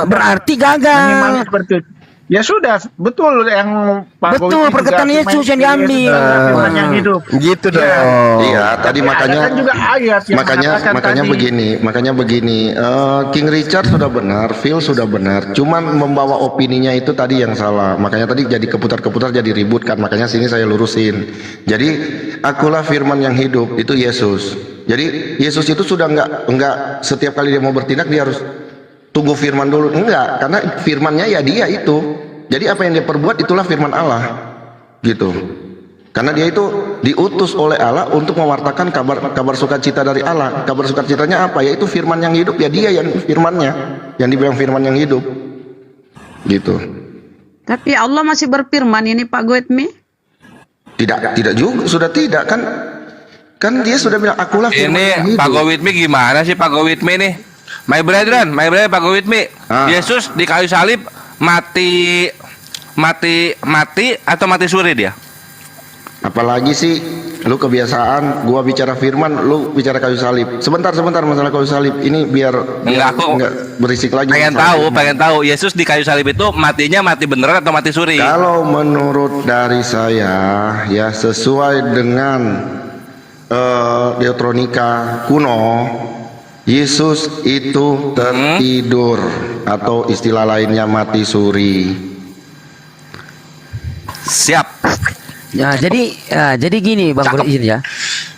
berarti gagal. minimal seperti itu. Ya sudah, betul yang Pak Betul, Gowi perkataan juga Yesus yang firman diambil. Yesus adalah firman yang hidup. Gitu dong. Iya, tadi Tapi makanya ada kan juga ayat yang mengatakan makanya begini. King Richard sudah benar, Phil sudah benar. Cuman membawa opininya itu tadi yang salah. Makanya tadi jadi keputar-keputar, jadi ribut kan. Makanya sini saya lurusin. Jadi akulah firman yang hidup, itu Yesus. Jadi Yesus itu sudah enggak setiap kali dia mau bertindak dia harus tunggu firman dulu. Enggak, karena firmannya ya dia itu. Jadi apa yang dia perbuat itulah firman Allah. Gitu. Karena dia itu diutus oleh Allah untuk mewartakan kabar sukacita dari Allah. Kabar sukacitanya apa? Yaitu firman yang hidup. Ya dia yang firmannya, yang dibilang firman yang hidup. Gitu. Tapi Allah masih berfirman ini Pak Goetmi. Tidak juga, sudah tidak kan dia sudah bilang akulah firman yang Ini hidup. Pak Go with me gimana sih Pak Go with me nih? My brother Pak Go with me. Ah. Yesus di kayu salib mati atau mati suri dia? Apalagi sih lu kebiasaan gua bicara firman, lu bicara kayu salib. Sebentar masalah kayu salib ini biar Enggak, aku enggak berisik lagi. Pengen tahu Yesus di kayu salib itu matinya mati beneran atau mati suri? Kalau menurut dari saya ya sesuai dengan Deuteronika kuno, Yesus itu tertidur atau istilah lainnya mati suri. Siap. Ya, jadi gini Bang Bro izin ya.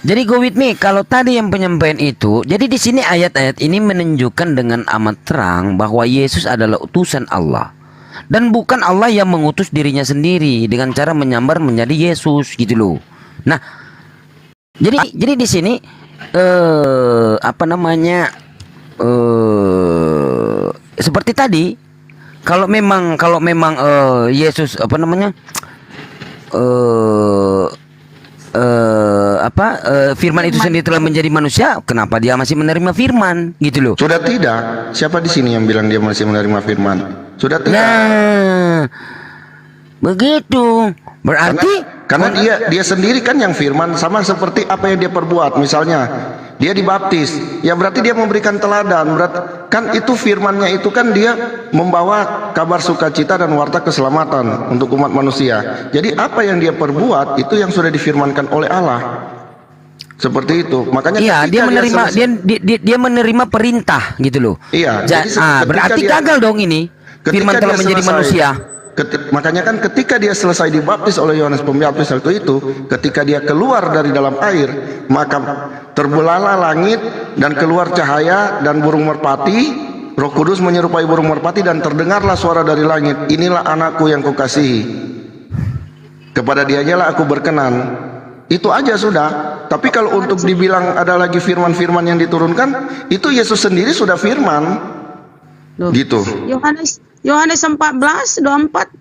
Jadi go with me, kalau tadi yang penyampaian itu, jadi di sini ayat-ayat ini menunjukkan dengan amat terang bahwa Yesus adalah utusan Allah. Dan bukan Allah yang mengutus dirinya sendiri dengan cara menyambar menjadi Yesus gitu loh. Nah, jadi di sini seperti tadi kalau memang Yesus firman itu sendiri telah menjadi manusia, kenapa dia masih menerima firman gitu loh. Sudah tidak? Siapa di sini yang bilang dia masih menerima firman? Sudah tidak. Nah, begitu. Berarti Karena dia sendiri kan yang firman, sama seperti apa yang dia perbuat. Misalnya dia dibaptis, ya berarti dia memberikan teladan. Berarti kan itu firmannya itu kan dia membawa kabar sukacita dan warta keselamatan untuk umat manusia. Jadi apa yang dia perbuat itu yang sudah difirmankan oleh Allah. Seperti itu. Makanya iya, dia ketika menerima selesai- dia menerima perintah gitu loh. Iya, jadi ketika Berarti dia- gagal dong ini. ketika Firman telah dia menjadi selesai- manusia. Makanya kan ketika dia selesai dibaptis oleh Yohanes Pembaptis waktu itu, ketika dia keluar dari dalam air, maka terbelahlah langit dan keluar cahaya dan burung merpati. Roh Kudus menyerupai burung merpati dan terdengarlah suara dari langit, inilah anakku yang kukasihi, kepada dialah aku berkenan. Itu aja sudah. Tapi kalau untuk dibilang ada lagi firman-firman yang diturunkan, itu Yesus sendiri sudah firman. Loh. Gitu. Yohanes 14:24,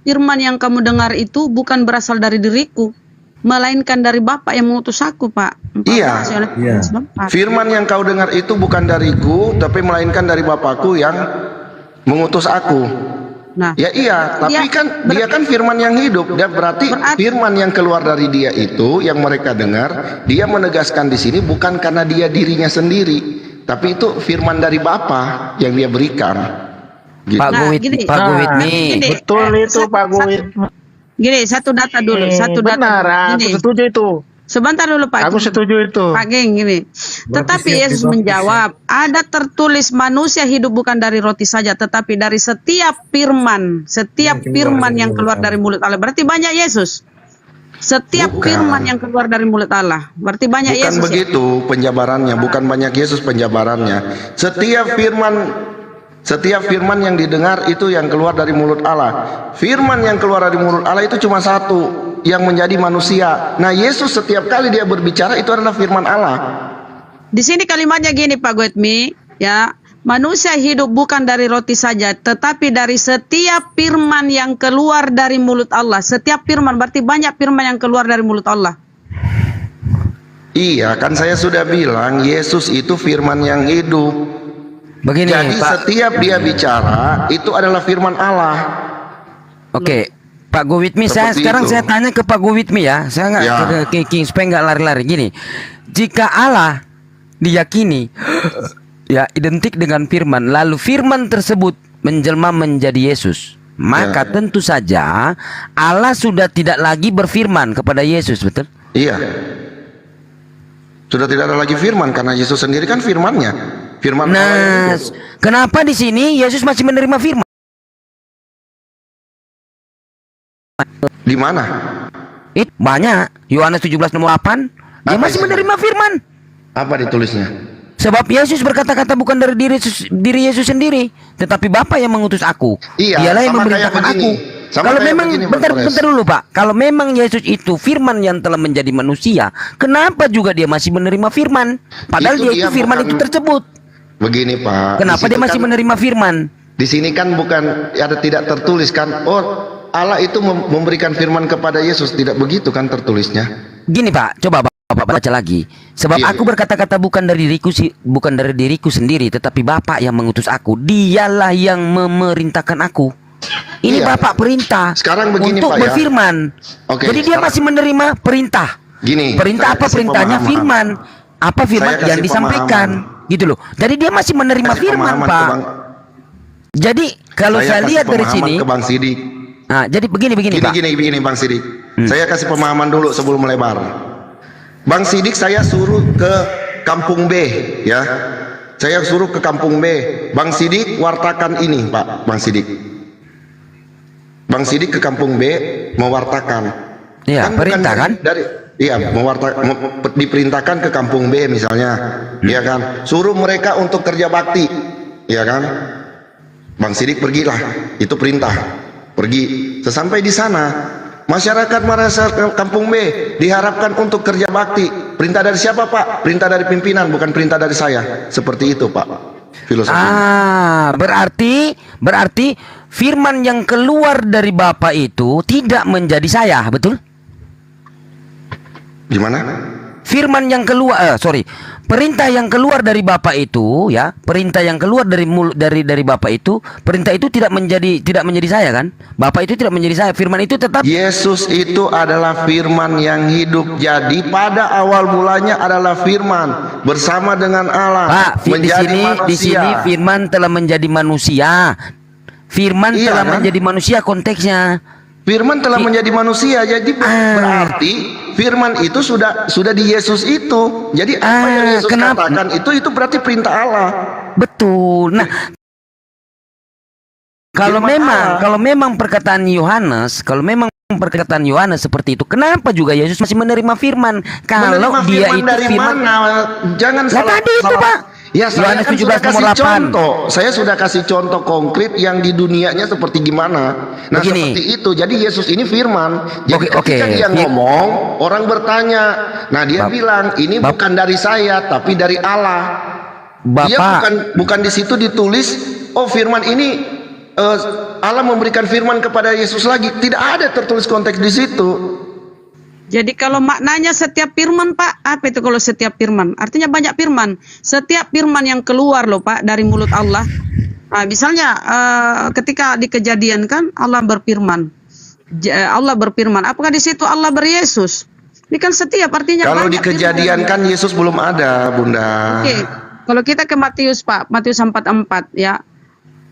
firman yang kamu dengar itu bukan berasal dari diriku, melainkan dari Bapa yang mengutus aku, Pak. 14, Iya. Yohanes 14. Firman yang kau dengar itu bukan dariku, tapi melainkan dari Bapakku yang mengutus aku. Nah, Ya iya, tapi dia kan firman yang hidup. Dia berarti firman yang keluar dari dia itu yang mereka dengar, dia menegaskan di sini bukan karena dia dirinya sendiri, tapi itu firman dari Bapa yang dia berikan. Gitu. Pak Nah, Guwit, gini. Pak Guwit Nah, nih. gini. Betul itu Pak Guwit. Gini, satu data dulu, satu data. Benar, aku Gini, setuju itu. sebentar dulu Pak. Aku setuju itu. Pak Geng, gini. Tetapi Yesus menjawab, ada tertulis manusia hidup bukan dari roti saja, tetapi dari setiap firman yang keluar dari mulut Allah. Berarti banyak Yesus. Setiap Bukan. firman yang keluar dari mulut Allah. Berarti banyak Bukan Yesus. Ya? begitu penjabarannya, bukan banyak Yesus penjabarannya. Setiap firman yang didengar itu yang keluar dari mulut Allah. Firman yang keluar dari mulut Allah itu cuma satu, yang menjadi manusia. Nah, Yesus setiap kali dia berbicara itu adalah firman Allah. Di sini kalimatnya gini Pak Guetmi, ya. Manusia hidup bukan dari roti saja, tetapi dari setiap firman yang keluar dari mulut Allah. Setiap firman, berarti banyak firman yang keluar dari mulut Allah. Iya, kan saya sudah bilang Yesus itu firman yang hidup. Begini, Jadi Pak. setiap dia bicara itu adalah firman Allah. Oke, Pak Guwitmi, Seperti sekarang itu. saya tanya ke Pak Guwitmi ya. Saya nggak Ya. ke King supaya nggak lari-lari gini. Jika Allah diyakini ya identik dengan firman, lalu firman tersebut menjelma menjadi Yesus, maka Ya. tentu saja Allah sudah tidak lagi berfirman kepada Yesus, betul? Iya. Sudah tidak ada lagi firman karena Yesus sendiri kan firmannya. Firman Allah yang Nah, hidup. kenapa di sini Yesus masih menerima firman? Di mana? Itu banyak. Yohanes 17 nomor 8, dia Apa masih isinya? menerima firman. Apa ditulisnya? Sebab Yesus berkata-kata bukan dari diri Yesus sendiri, tetapi Bapa yang mengutus aku. Iya, Dialah yang sama kayak memerintahkan begini. aku. Sama Kalau kayak memang begini, Bang bentar, Polres. bentar dulu Pak. Kalau memang Yesus itu firman yang telah menjadi manusia, kenapa juga dia masih menerima firman? Padahal Itu dia dia itu firman bukan- itu tersebut. Begini Pak. Kenapa di situ dia masih kan- menerima firman? Di sini kan bukan ada tidak tertulis kan? Oh, Allah itu memberikan firman kepada Yesus, tidak begitu kan tertulisnya? Gini Pak, coba Bapak baca lagi. Sebab Iya, aku iya. berkata-kata bukan dari diriku sendiri, tetapi Bapa yang mengutus aku. Dialah yang memerintahkan aku. Ini Iya. Bapak perintah Sekarang begini, untuk Pak, ya. berfirman. Oke, Jadi dia sekarang- masih menerima perintah. Gini, Perintah saya apa? kasih Perintahnya pemahaman. firman. Apa firman Saya kasih yang disampaikan, gitu loh. Jadi dia masih menerima Kasih firman, pemahaman Pak. ke Bang- Jadi kalau saya kasih lihat dari pemahaman sini, ke Bang Sidik. nah, jadi begini Pak. Gini Bang Sidik. Saya kasih pemahaman dulu sebelum melebar. Bang Sidik saya suruh ke Kampung B ya. Saya suruh ke Kampung B. Bang Sidik wartakan ini, Pak. Bang Sidik. Bang Sidik ke Kampung B mewartakan. Iya, bukan perintah kan? Diperintahkan ke Kampung B misalnya. Iya kan? Suruh mereka untuk kerja bakti. Iya kan? Bang Sidik pergilah. Itu perintah. Pergi. Sesampai di sana, masyarakat merasa Kampung B diharapkan untuk kerja bakti. Perintah dari siapa, Pak? Perintah dari pimpinan, bukan perintah dari saya. Seperti itu, Pak. Filosofi. Berarti firman yang keluar dari Bapa itu tidak menjadi saya, betul? Gimana? Firman yang keluar, perintah yang keluar dari Bapa itu, ya, perintah yang keluar dari mulut dari Bapa itu, perintah itu tidak menjadi saya kan? Bapa itu tidak menjadi saya, firman itu tetap. Yesus itu adalah firman yang hidup. Jadi pada awal mulanya adalah firman bersama dengan Allah Pak, di sini firman telah menjadi manusia. Firman Iya, telah kan? menjadi manusia konteksnya. Firman telah menjadi manusia. Jadi berarti firman itu sudah di Yesus itu. Jadi apa yang Yesus kenapa? katakan itu berarti perintah Allah. Betul. Nah, Kalau Firman memang Allah. kalau memang perkataan Yohanes seperti itu, kenapa juga Yesus masih menerima firman? Kalau Menerima dia firman itu dari firman, mana? Jangan Lah salah. tadi itu, salah. Pak. Ya, saya Yohanes kan 17 sudah kasih nomor 8. contoh. Saya sudah kasih contoh konkret yang di dunianya seperti gimana. Nah, Begini. seperti itu. Jadi Yesus ini firman. Jadi Oke, ketika oke. dia ngomong, orang bertanya. Nah, dia bilang, ini bukan dari saya, tapi dari Allah. Dia Bapak, bukan di situ ditulis, oh firman ini Allah memberikan firman kepada Yesus lagi. Tidak ada tertulis konteks di situ. Jadi kalau maknanya setiap firman, Pak, apa itu kalau setiap firman? Artinya banyak firman. Setiap firman yang keluar loh, Pak, dari mulut Allah. Nah, misalnya ketika di Kejadian kan Allah berfirman. Allah berfirman. Apakah di situ Allah beryesus? Ini kan setiap, artinya Kalau di banyak Kejadian kan Yesus belum ada, Bunda. Oke. Kalau kita ke Matius, Pak, Matius 4:4 ya.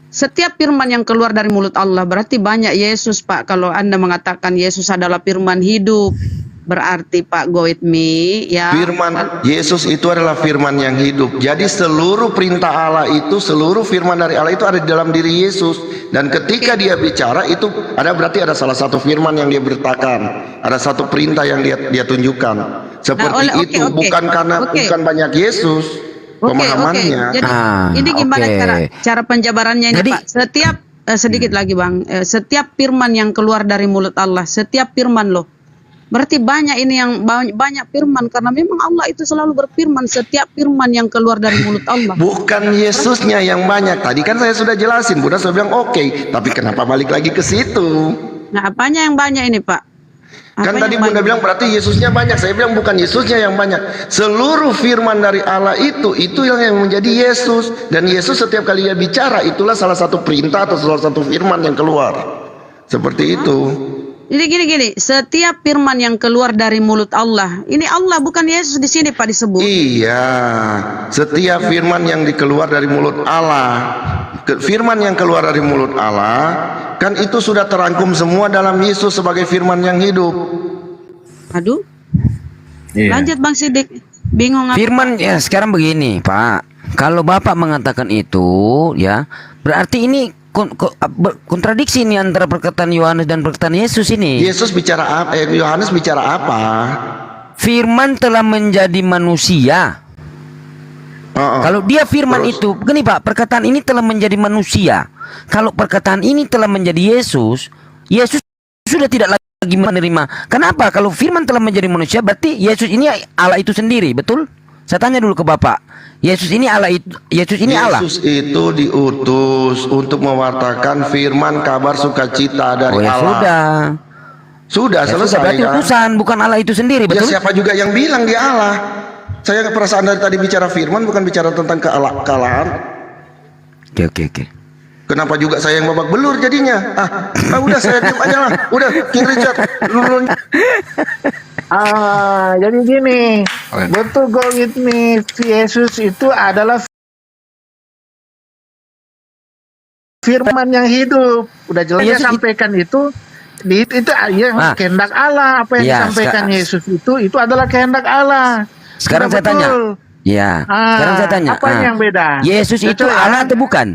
Setiap firman yang keluar dari mulut Allah berarti banyak Yesus, Pak. Kalau Anda mengatakan Yesus adalah firman hidup, berarti Pak, go with me ya. Firman Yesus itu adalah firman yang hidup. Jadi seluruh perintah Allah itu, seluruh firman dari Allah itu ada di dalam diri Yesus. Dan ketika dia bicara itu berarti ada salah satu firman yang dia beritakan, ada satu perintah yang dia tunjukkan. Seperti itu, bukan karena bukan banyak Yesus pemahamannya. Jadi ini gimana oke. cara penjabarannya ini, Jadi- Pak? Setiap sedikit lagi, Bang. Setiap firman yang keluar dari mulut Allah, setiap firman loh. Berarti banyak ini yang banyak firman karena memang Allah itu selalu berfirman, setiap firman yang keluar dari mulut Allah. Bukan Yesusnya yang banyak. Tadi kan saya sudah jelasin, Bunda saya bilang oke, tapi kenapa balik lagi ke situ? Nah, apanya yang banyak ini, Pak? Kan Apanya tadi yang Bunda banyak? bilang berarti Yesusnya banyak. Saya bilang bukan Yesusnya yang banyak. Seluruh firman dari Allah itu yang menjadi Yesus. Dan Yesus setiap kali dia bicara itulah salah satu perintah atau salah satu firman yang keluar. Seperti itu. Jadi gini, setiap firman yang keluar dari mulut Allah, ini Allah bukan Yesus di sini, Pak, disebut. Iya, setiap firman yang dikeluar dari mulut Allah, firman yang keluar dari mulut Allah, kan itu sudah terangkum semua dalam Yesus sebagai firman yang hidup. Aduh, Iya. lanjut Bang Sidik. Bingung apa? firman ya sekarang begini, Pak. Kalau Bapak mengatakan itu, ya, berarti ini kontradiksi ini antara perkataan Yohanes dan perkataan Yesus ini. Yesus bicara apa? Yohanes bicara apa? Firman telah menjadi manusia. Kalau dia firman itu, begini Pak, perkataan ini telah menjadi manusia. Kalau perkataan ini telah menjadi Yesus, Yesus sudah tidak lagi menerima. Kenapa? Kalau firman telah menjadi manusia, berarti Yesus ini Allah itu sendiri, betul? Saya tanya dulu ke Bapak. Yesus ini Allah itu, Yesus ini Allah. Yesus itu diutus untuk mewartakan firman kabar sukacita dari Oh ya Allah. Sudah Ya selesai berarti kan? utusan, bukan Allah itu sendiri, Ya betul? siapa juga yang bilang dia Allah? Saya perasaan dari tadi bicara firman bukan bicara tentang kealahan. Oke. Kenapa juga saya yang babak belur jadinya? Udah saya diam aja lah. Udah King Richard. Jadi gini, betul go with me. Yesus itu adalah firman yang hidup. Udah jelas dia Yesus sampaikan itu kehendak Allah. Apa yang Ya, disampaikan Yesus itu adalah kehendak Allah. Sekarang Sudah saya tanya. betul. Ya, sekarang saya tanya. Apa yang beda? Yesus itu Betul, ya? Allah atau bukan?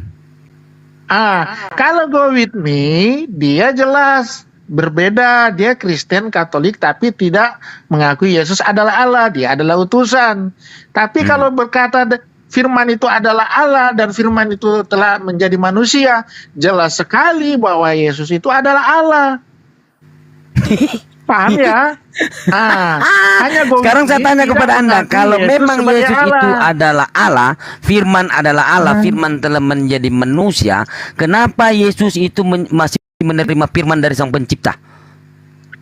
Kalau go with me, dia jelas berbeda. Dia Kristen Katolik tapi tidak mengakui Yesus adalah Allah. Dia adalah utusan. Tapi kalau berkata firman itu adalah Allah dan firman itu telah menjadi manusia, jelas sekali bahwa Yesus itu adalah Allah. Paham ya? Hanya go with Sekarang saya me tanya tidak kepada Anda, mengakui kalau memang sebagai Yesus Allah. itu adalah Allah, firman adalah Allah, firman telah menjadi manusia, kenapa Yesus itu masih menerima firman dari Sang Pencipta?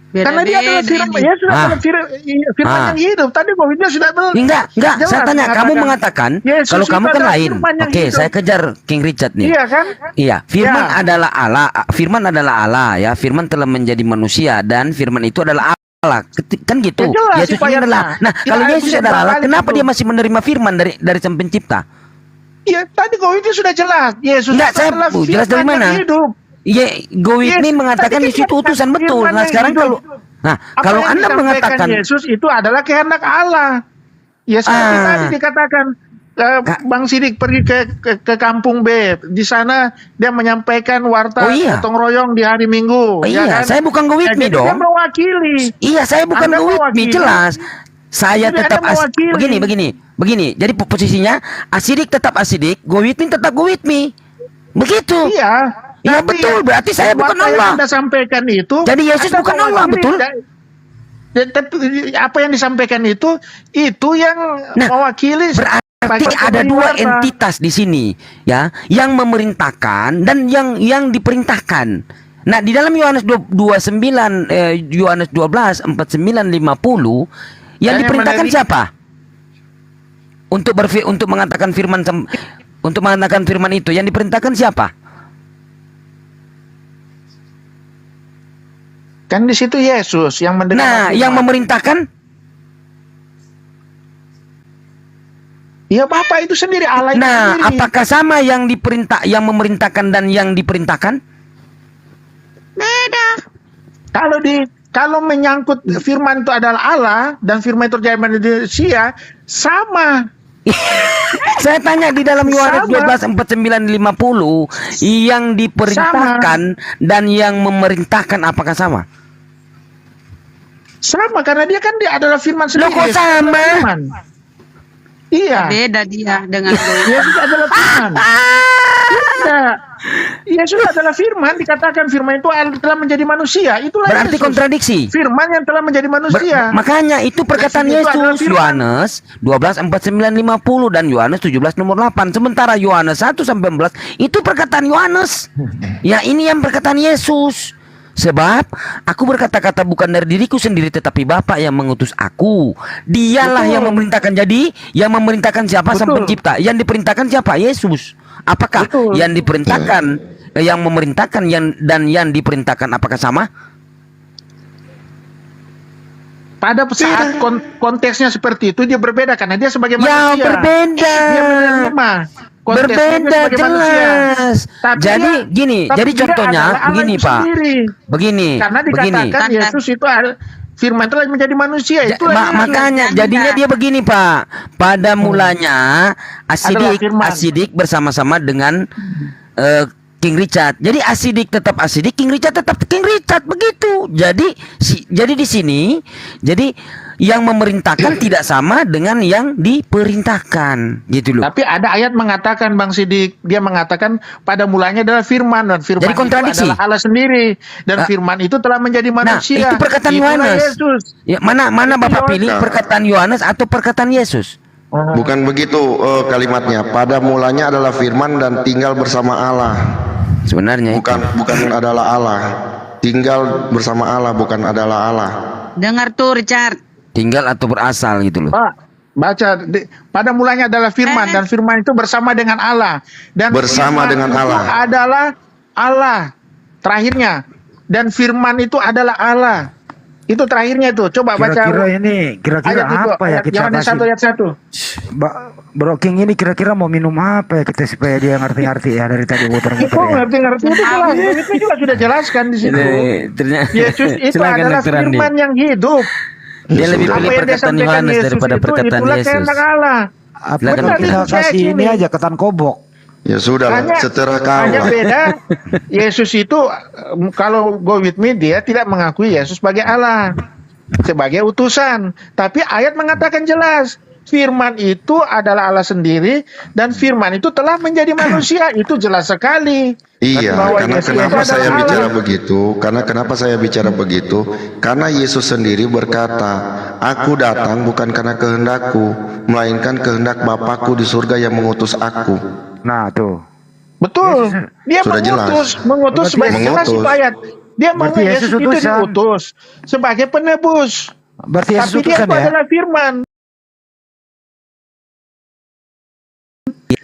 Karena dia adalah firman, Yesus adalah firman yang hidup. Tadi Bobitnya sudah bilang. Enggak. Saya tanya, kamu mengatakan Yesus kalau itu kamu kan adalah lain. firman yang Oke, hidup. saya kejar King Richard nih. Iya kan? Iya, firman Ya. adalah Allah. Firman adalah Allah ya. Firman telah menjadi manusia dan firman itu adalah Allah. Kan gitu. Ya jelas, Yesus supaya ini adalah. Nah, tidak kalau ada Yesus tidak adalah Allah, balik kenapa itu. dia masih menerima firman dari Sang Pencipta? Iya, tadi Bobitnya sudah jelas. Yesus Enggak, itu saya adalah jelas dari firman mana? yang hidup. Iya, Go With Yes, Me mengatakan tadi Yesus itu kita utusan katakan betul. firman Nah, yang sekarang hidup. kalau Apa yang Anda disampaikan mengatakan Yesus itu adalah kehendak Allah. Ya seperti Ah. tadi dikatakan Bang Sidik pergi ke kampung B. Di sana dia menyampaikan warta Oh, iya. gotong royong di hari Minggu. Oh, iya, saya bukan go with me Jadi dia dong. mewakili. Iya, saya bukan Anda go with me, mewakili. jelas. Saya Jadi tetap Anda mewakili. begini. Jadi posisinya asidik tetap asidik, go with me tetap go with me. Begitu. Iya. Iya, Tapi betul. Berarti saya bukan warta yang Allah. Anda sampaikan itu. Jadi Yesus Anda bukan Allah, mewakili. betul? Tapi apa yang disampaikan itu yang Nah, mewakili. Berarti ada dua entitas di sini, ya, yang memerintahkan dan yang diperintahkan. Nah, di dalam Yohanes 29 Yohanes 12 49 50 yang Dan diperintahkan yang siapa? Untuk mengatakan firman itu yang diperintahkan siapa? Kan di situ Yesus yang mendengar. Nah, yang memerintahkan Ya Bapa itu sendiri, Allah itu nah, sendiri. apakah sama yang memerintahkan dan yang diperintahkan? Kalau menyangkut firman itu adalah Allah dan firman itu terjadi manusia, sama. Saya tanya di dalam Yohanes 12 49 50 yang diperintahkan dan yang memerintahkan apakah sama? Sama karena dia adalah firman Loh, sendiri. kok sama? Firman. Iya. Beda dia dengan Yesus adalah firman. Tidak. Yesus adalah firman, dikatakan firman itu telah menjadi manusia. Itulah Berarti Yesus. kontradiksi. Firman yang telah menjadi manusia. Makanya itu perkataan Yesus itu adalah Yesus firman. Yohanes 12 49 50 dan Yohanes 17 nomor 8. Sementara Yohanes 1 sampai 11 itu perkataan Yohanes. Ya, ini yang perkataan Yesus. Sebab aku berkata-kata bukan dari diriku sendiri tetapi Bapa yang mengutus aku. Dialah Betul. yang memerintahkan. Jadi yang memerintahkan siapa? Sang Betul. pencipta. Yang diperintahkan siapa? Yesus. Apakah Betul. yang diperintahkan yang memerintahkan dan yang diperintahkan apakah sama? Pada saat konteksnya seperti itu dia berbeda karena dia sebagai Ya, manusia. berbeda. Dia menerima konteksnya Berbeda sebagai manusia. jelas. Tapi Jadi dia- gini, tapi jadi dia contohnya adalah Allah begini itu Pak. sendiri. Begini, Karena begini. dikatakan Yesus itu firman telah menjadi manusia. Ja- Itulah Yesus. makanya jadinya dia begini Pak. Pada mulanya Adalah firman. Asidik bersama-sama dengan King Richard. Jadi Asidik tetap Asidik, King Richard tetap King Richard, begitu. Jadi di sini jadi yang memerintahkan tidak sama dengan yang diperintahkan, gitu loh. Tapi ada ayat mengatakan Bang Sidik, dia mengatakan pada mulanya adalah firman dan firman Jadi itu kontradiksi. adalah Allah sendiri dan firman itu telah menjadi Nah, manusia. itu perkataan Itulah Yohanes. Yesus. Ya, mana Bapak Yohanes. pilih perkataan Yohanes atau perkataan Yesus? Bukan begitu kalimatnya. Pada mulanya adalah firman dan tinggal bersama Allah. Sebenarnya itu. Bukan adalah Allah. Tinggal bersama Allah bukan adalah Allah. dengar tuh Richard. Tinggal atau berasal gitu loh. Pak, baca pada mulanya adalah firman dan firman itu bersama dengan Allah dan Bersama firman dengan itu Allah. adalah Allah terakhirnya dan firman itu adalah Allah. Itu terakhirnya itu. Coba baca Kira-kira ayat itu, apa ya ayat kita Yohanes 1 kasih? ayat 1. Bro King ini kira-kira mau minum apa ya kita supaya dia ngerti-ngerti ya dari tadi muter-muter Itu ya. ngerti-ngerti itu jelas. Itu juga sudah jelaskan di situ. Ternyata Yesus itu adalah firman yang hidup. Dia lebih Apa pilih yang dia perkataan sampaikan Yohanes Yesus daripada itu, perkataan itulah Yesus. kehendak Allah. Apa Silakan kalau kita kita kasih cek ini ini. aja ketan kobok. Ya sudah lah, Hanya seterah kau. beda. Yesus itu kalau go with me dia tidak mengakui Yesus sebagai Allah, sebagai utusan. Tapi ayat mengatakan jelas, firman itu adalah Allah sendiri dan firman itu telah menjadi manusia. Itu jelas sekali. Iya, Bahwa karena Yesus kenapa itu saya adalah bicara Allah. begitu? Karena kenapa saya bicara begitu? Karena Yesus sendiri berkata, "Aku datang bukan karena kehendakku, melainkan kehendak Bapakku di surga yang mengutus aku." Nah, tuh. Betul. Dia Sudah mengutus Berarti sebagai jelas mengutus. itu ayat. Dia Berarti mengutus Yesus itu utusan. diutus sebagai penebus. Berarti Yesus Tapi dia utusan itu ya. adalah firman.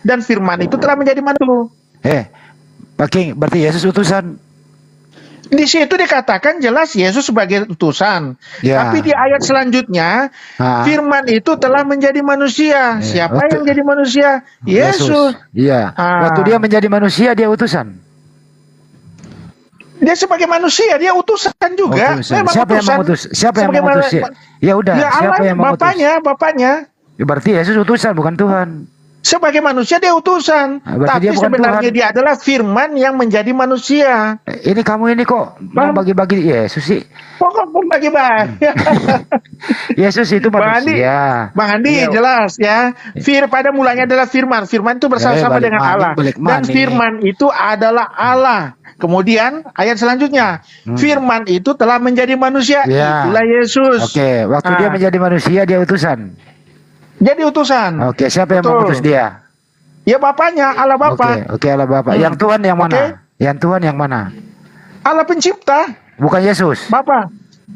Dan firman itu telah menjadi manusia. Pak King, berarti Yesus utusan. Di situ dikatakan jelas Yesus sebagai utusan. Ya. Tapi di ayat selanjutnya, Ah. firman itu telah menjadi manusia. Siapa Waktu- yang jadi manusia? Yesus. Iya. Ah. Waktu dia menjadi manusia dia utusan. Dia sebagai manusia, dia utusan juga. Utusan. Memang Siapa yang utusan. mengutus? Siapa yang Sebagaimana- mengutus? Ya udah, Ya siapa Allah, yang mengutus? bapaknya. Ya, berarti Yesus utusan bukan Tuhan. Sebagai manusia dia utusan, Berarti tapi dia bukan sebenarnya Tuhan. dia adalah firman yang menjadi manusia. Ini kamu ini kok mau bagi-bagi Yesus sih? Pokok pun bagi-bagi. Yesus itu Bang Andi, manusia. Bang Andi Iya. jelas ya. Pada mulanya adalah firman. Firman itu bersama-sama balik dengan maning, Allah. balik Dan maning. firman itu adalah Allah. Kemudian ayat selanjutnya, firman itu telah menjadi manusia. Ya. Itulah Yesus. Oke, waktu dia menjadi manusia dia utusan. Jadi utusan. Oke, siapa yang Betul. mengutus dia? Ya Bapaknya, Allah Bapa. Oke, Allah Bapa. Yang Tuhan yang mana? Oke. Yang Tuhan yang mana? Allah pencipta, Bukan Yesus. Bapa.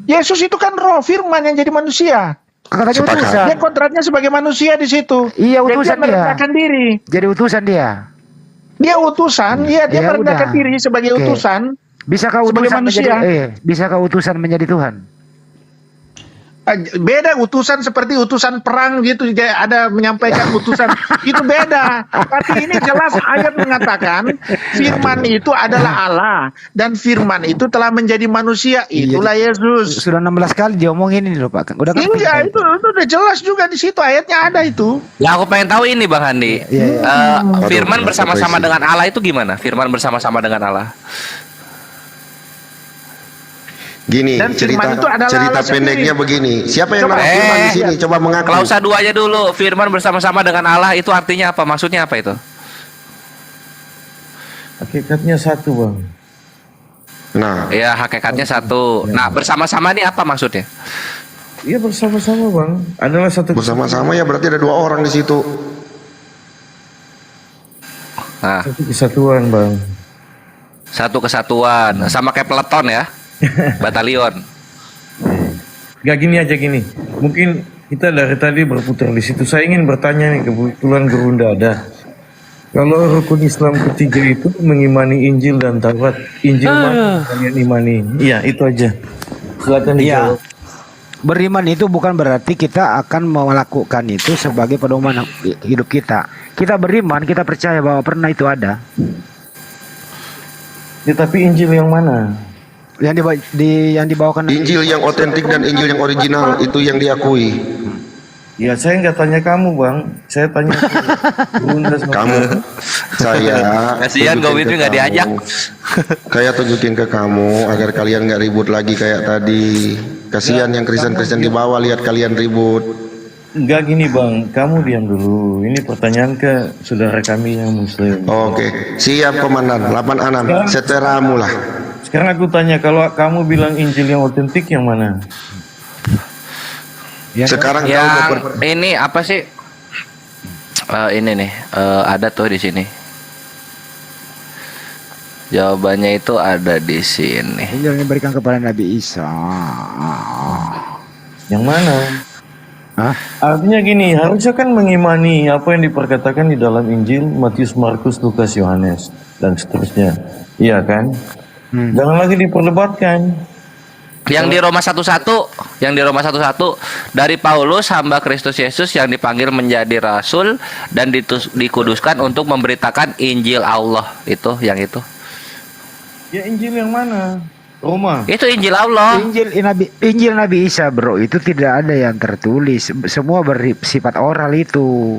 Yesus itu kan roh firman yang jadi manusia. Katanya Sepakat. utusan. Dia kontraknya sebagai manusia di situ. Iya, Dan utusan dia merendahkan diri. Jadi utusan dia. Dia utusan, dia Ya merendahkan udah. diri sebagai Oke. utusan. Bisakah Sebagai utusan menjadi manusia. bisakah utusan menjadi Tuhan? Beda utusan seperti utusan perang gitu, kayak ada menyampaikan utusan itu beda. Tapi ini jelas ayat mengatakan firman itu adalah Allah dan firman itu telah menjadi manusia. Itulah Yesus. Sudah 16 kali diomongin ini loh Pak. Udah kan Iya, itu udah jelas juga di situ ayatnya ada itu. Ya aku pengen tahu ini Bang Handi. Iya, Firman Aduh, bersama-sama apa isi? dengan Allah itu gimana? Firman bersama-sama dengan Allah. Gini, Dan firman cerita itu adalah cerita Allah pendeknya sendiri. begini. Siapa yang Coba. nama firman di sini? Coba mengaku. Klausa 2 aja dulu. Firman bersama-sama dengan Allah itu artinya apa? Maksudnya apa itu? Hakikatnya satu, Bang. Nah, Ya hakikatnya satu. Nah bersama-sama ini apa maksudnya? Iya bersama-sama, Bang. Adalah satu bersama-sama ya berarti ada dua orang di situ. Nah, satu kesatuan, Bang. satu kesatuan. Sama kayak peleton ya. Batalion. Gak gini aja gini. Mungkin kita dari tadi berputar di situ. Saya ingin bertanya nih, kebetulan guru ndak ada. Kalau rukun Islam ketiga itu mengimani Injil dan Taurat, Injil mana kalian imani? Iya, itu aja. Silakan dijawab. Beriman itu bukan berarti kita akan melakukan itu sebagai pedoman hidup kita. Kita beriman, kita percaya bahwa pernah itu ada. Ya, tapi Injil yang mana? Yang dibawakan Injil yang otentik dan Injil yang original itu yang diakui. Ya, saya nggak tanya kamu, Bang. Saya tanya ke Bunda sama Kamu, saya. Kasihan tunjukin Gowin ke nggak kamu. diajak. Kayak tunjukin ke kamu agar kalian nggak ribut lagi kayak tadi. Kasihan yang Kristen-Kristen di bawah lihat kalian ribut. Enggak gini, Bang. Kamu diam dulu. Ini pertanyaan ke saudara kami yang Muslim. Oke, siap komandan. 86. Seteramu lah. Sekarang aku tanya, kalau kamu bilang Injil yang otentik yang mana? Sekarang kau mau Yang ini apa sih? Ini nih ada tuh di sini. Jawabannya itu ada di sini. Injil yang diberikan kepada Nabi Isa. Yang mana? Hah? Artinya gini, harusnya kan mengimani apa yang diperkatakan di dalam Injil, Matius, Markus, Lukas, Yohanes, dan seterusnya. Iya kan? Jangan lagi diperdebatkan. Yang di Roma 11, yang di Roma 11 dari Paulus hamba Kristus Yesus yang dipanggil menjadi rasul dan dikuduskan untuk memberitakan Injil Allah. Itu yang itu. Ya Injil yang mana? Roma. Itu Injil Allah. Injil Nabi Isa bro itu tidak ada yang tertulis, semua bersifat oral itu.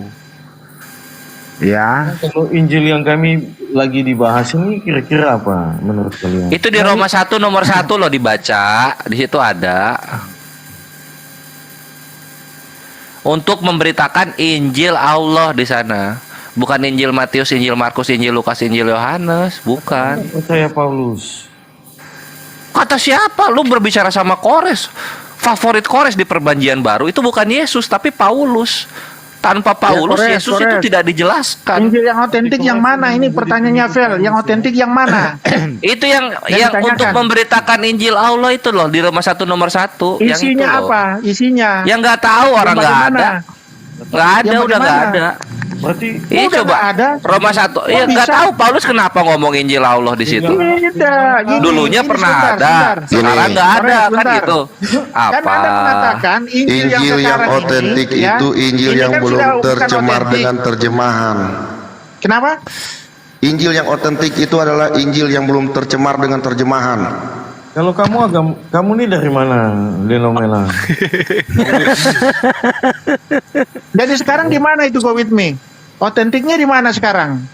Ya. Kalau Injil yang kami lagi dibahas ini kira-kira apa menurut kalian? Itu di Roma 1 nomor 1 loh dibaca. Di situ ada. Untuk memberitakan Injil Allah di sana. Bukan Injil Matius, Injil Markus, Injil Lukas, Injil Yohanes, bukan. Percaya Paulus. Kata siapa? Lu berbicara sama Kores. Favorit Kores di Perjanjian Baru itu bukan Yesus tapi Paulus. Tanpa Paulus Kores, Yesus Kores. itu tidak dijelaskan. Injil yang otentik yang mana? Ini pertanyaannya Vel. Yang otentik yang mana? Itu yang ditanyakan. untuk memberitakan Injil Allah itu loh di Roma 1 nomor 1 yang itu Isinya loh. apa? Isinya. Yang nggak tahu orang nggak bagaimana? ada. Nggak ada, Yang udah nggak bagaimana? ada. Berarti Ini Udah coba nggak ada. Roma 1. Ya nggak bisa? tahu Paulus kenapa ngomong Injil Allah di situ. Tidak. Gini, Dulunya gini, pernah sebentar, ada, sebentar. sekarang nggak ada Kores, kan sebentar. gitu. Kan Apa? Anda mengatakan Injil, Injil yang sekarang otentik ini, ya, itu Injil ini yang kan belum sudah bukan tercemar otentik. dengan terjemahan. Kenapa? Injil yang otentik itu adalah Injil yang belum tercemar dengan terjemahan. kalau kamu ini dari mana, Lenomela? Jadi sekarang di mana itu Go With Me? Otentiknya di mana sekarang?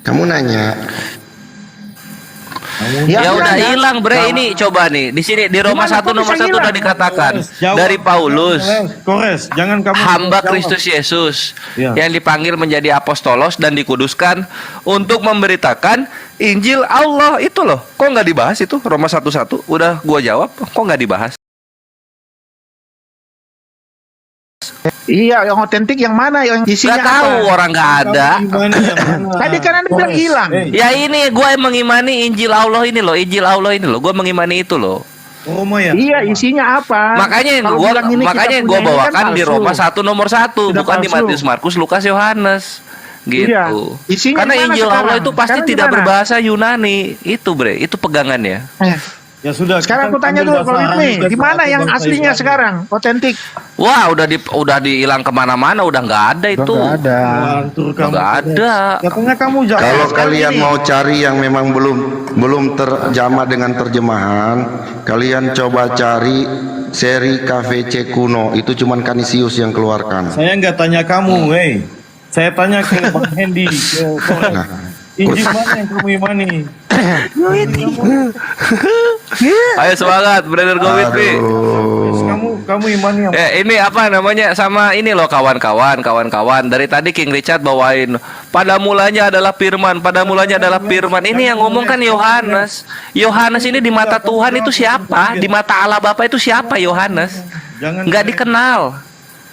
Kamu nanya. Ya udah bilang, hilang bre, ini coba nih di sini di Roma Gimana 1 kok nomor bisa 1 udah hilang? dikatakan Jawab. dari Paulus, Kores, jangan kamu hamba jawab. Kristus Yesus Ya. yang dipanggil menjadi apostolos dan dikuduskan untuk memberitakan Injil Allah itu loh. Kok nggak dibahas itu Roma 1:1? Udah gua jawab, kok nggak dibahas? Iya, yang otentik yang mana? Yang isinya Nggak tahu, apa? orang nggak ada. Gimana yang mana? Tadi kan Anda bilang Kores, hilang. Ya ini gue mengimani Injil Allah ini loh, Injil Allah ini loh, gue mengimani itu loh. Roma ya. Iya, isinya apa? Makanya yang Kalau gua bilang ini kita makanya punya gua ini kan bawakan di palsu. Roma 1 nomor 1, Sudah bukan di palsu. Matius, Markus, Lukas, Yohanes. Gitu. Iya. Isinya Karena di mana Injil Allah sekarang? itu pasti Sekarang di tidak mana? berbahasa Yunani. Itu bre, itu pegangannya. Ya sudah. Sekarang aku kita tanya ambil dulu kalau bahasa ini Arab di mana atau yang bahasa aslinya Ibrani. sekarang? Otentik. Wah, udah dihilang kemana-mana, udah nggak ada itu. Nggak ada. Lantur kamu. Nggak ada. Katanya kamu jangan. Kalau sekarang kalian ini. mau cari yang memang belum terjamah dengan terjemahan, kalian coba cari seri KVC kuno. Itu cuman Canisius yang keluarkan. Saya nggak tanya kamu, hei. Saya tanya ke Bang Hendy, ke Kores. Injil mana yang kamu imani? Ayo semangat, brother go with me. Kamu imani yang Ini apa namanya sama ini loh kawan-kawan dari tadi King Richard bawain pada mulanya adalah firman, pada mulanya adalah firman. Ini yang ngomong kan Yohanes. Yohanes ini di mata Tuhan itu siapa? Di mata Allah Bapa itu siapa Yohanes? jangan Nggak dikenal.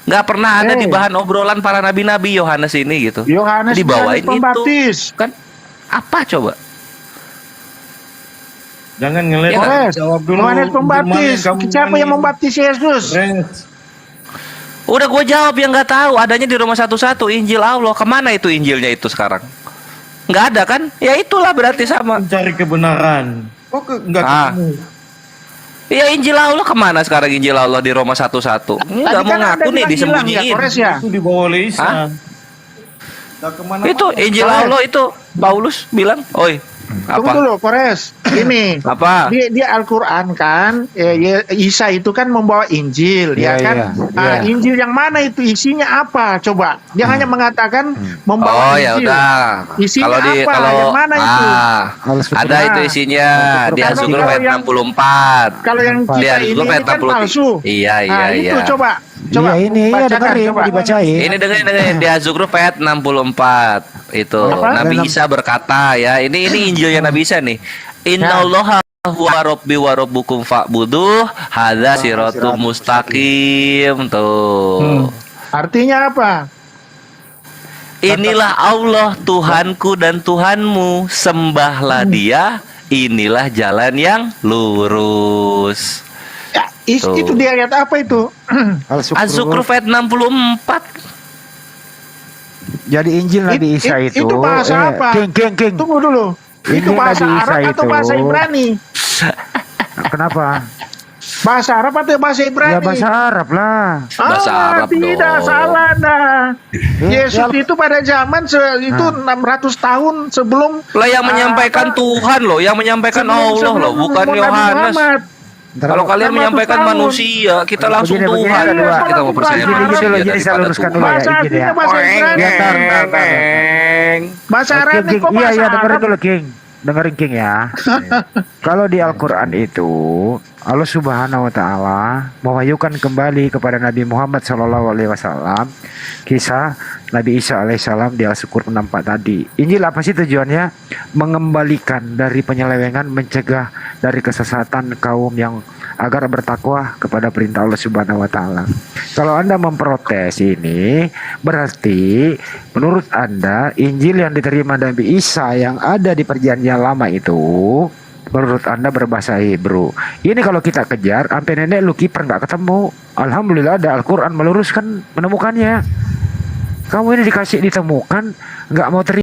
Nggak pernah ada di bahan obrolan para nabi-nabi Yohanes ini gitu. Yohanes Dibawain Yohanes Pembaptis. itu. Kan apa coba? jangan ngelihat. Ya, Kores, Jawab dulu. Yohanes Pembaptis. Gimana kamu Siapa imani? yang membaptis Yesus? Kores. Udah gue jawab yang nggak tahu. Adanya di Roma 1:1 Injil Allah. Kemana itu Injilnya itu sekarang? Nggak ada kan? Ya itulah berarti sama. Mencari kebenaran. Kok nggak Ah. ketemu? Ya Injil Allah kemana sekarang Injil Allah di Roma 1:1? Nggak Tadi mau kan Anda ngaku nih bilang hilang ya, disembunyiin. Kores ya? Itu dibawa oleh Isa. Hah? Nggak kemana. Itu Injil Kores. Allah itu Paulus bilang, "Oi, Tunggu apa? dulu, Kores. Ini Apa? di Al-Quran kan, Isa itu kan membawa Injil, Iya, ya kan? iya, Nah, iya. Injil yang mana itu isinya apa? Coba. Dia hanya mengatakan Oh membawa ya Injil. udah. Isinya apa? Yang mana itu? Ada itu isinya di Kalau Azukru ayat yang- 64. Kalau yang Di kita Azukru ini ayat kan 63. palsu. Iya, iya, Nah, iya. itu coba. Iya ini ya bacakan, dengerin coba. mau dibacain. Ini dengerin di Azukru ayat 64 itu. Apa? Nabi Isa berkata ya, ini Injilnya Nabi Isa nih. Innallaha huwa rabbi wa rabbukum fa'buduh hadza siratum mustaqim tuh. Artinya apa? Inilah Allah Tuhanku dan Tuhanmu, sembahlah Dia. Inilah jalan yang lurus. Ya, Tuh. itu di ayat apa itu? Az-Zukhruf ayat 64. Jadi Injil Nabi Isa itu. Itu bahasa apa? King. Tunggu dulu. Ini Itu bahasa Nabi Isa Arab atau itu. bahasa Ibrani? Kenapa? Bahasa Arab atau bahasa Ibrani? Ya bahasa Arab lah. Bahasa Arab tidak dong. salah dah. Yesus ya. itu pada zaman itu 600 tahun sebelum Lah yang menyampaikan Tuhan loh, yang menyampaikan Allah loh, bukan Nabi Yohanes. Muhammad. Ntar Kalau kalian 600 menyampaikan tahun. manusia, kita langsung Begini, Tuhan. ada dua. Kita mau percaya Begini, manusia begini, jadi saya daripada luruskan Tuhan. dulu ya. Bahasa izin aslinya ya. bahasa Ibrani. Ya, ntar. Bahasa Arab King, ini King. kok Iya, bahasa dengerin Arab? dulu King. Dengerin King ya. Kalau di Al-Quran itu Allah Subhanahu wa taala mewahyukan kembali kepada Nabi Muhammad SAW kisah Nabi Isa alaihissalam di Al-Zukhruf 64 tadi. Injil apa sih tujuannya? Mengembalikan dari penyelewengan, mencegah dari kesesatan kaum yang agar bertakwa kepada perintah Allah Subhanahu wa taala. Kalau Anda memprotes ini, berarti menurut Anda Injil yang diterima Nabi Isa yang ada di Perjanjian Lama itu menurut Anda berbahasa Hebrew. Ini kalau kita kejar sampai nenek lu kiper nggak ketemu. Alhamdulillah ada Al-Qur'an meluruskan menemukannya. Kamu ini dikasih ditemukan nggak mau terima.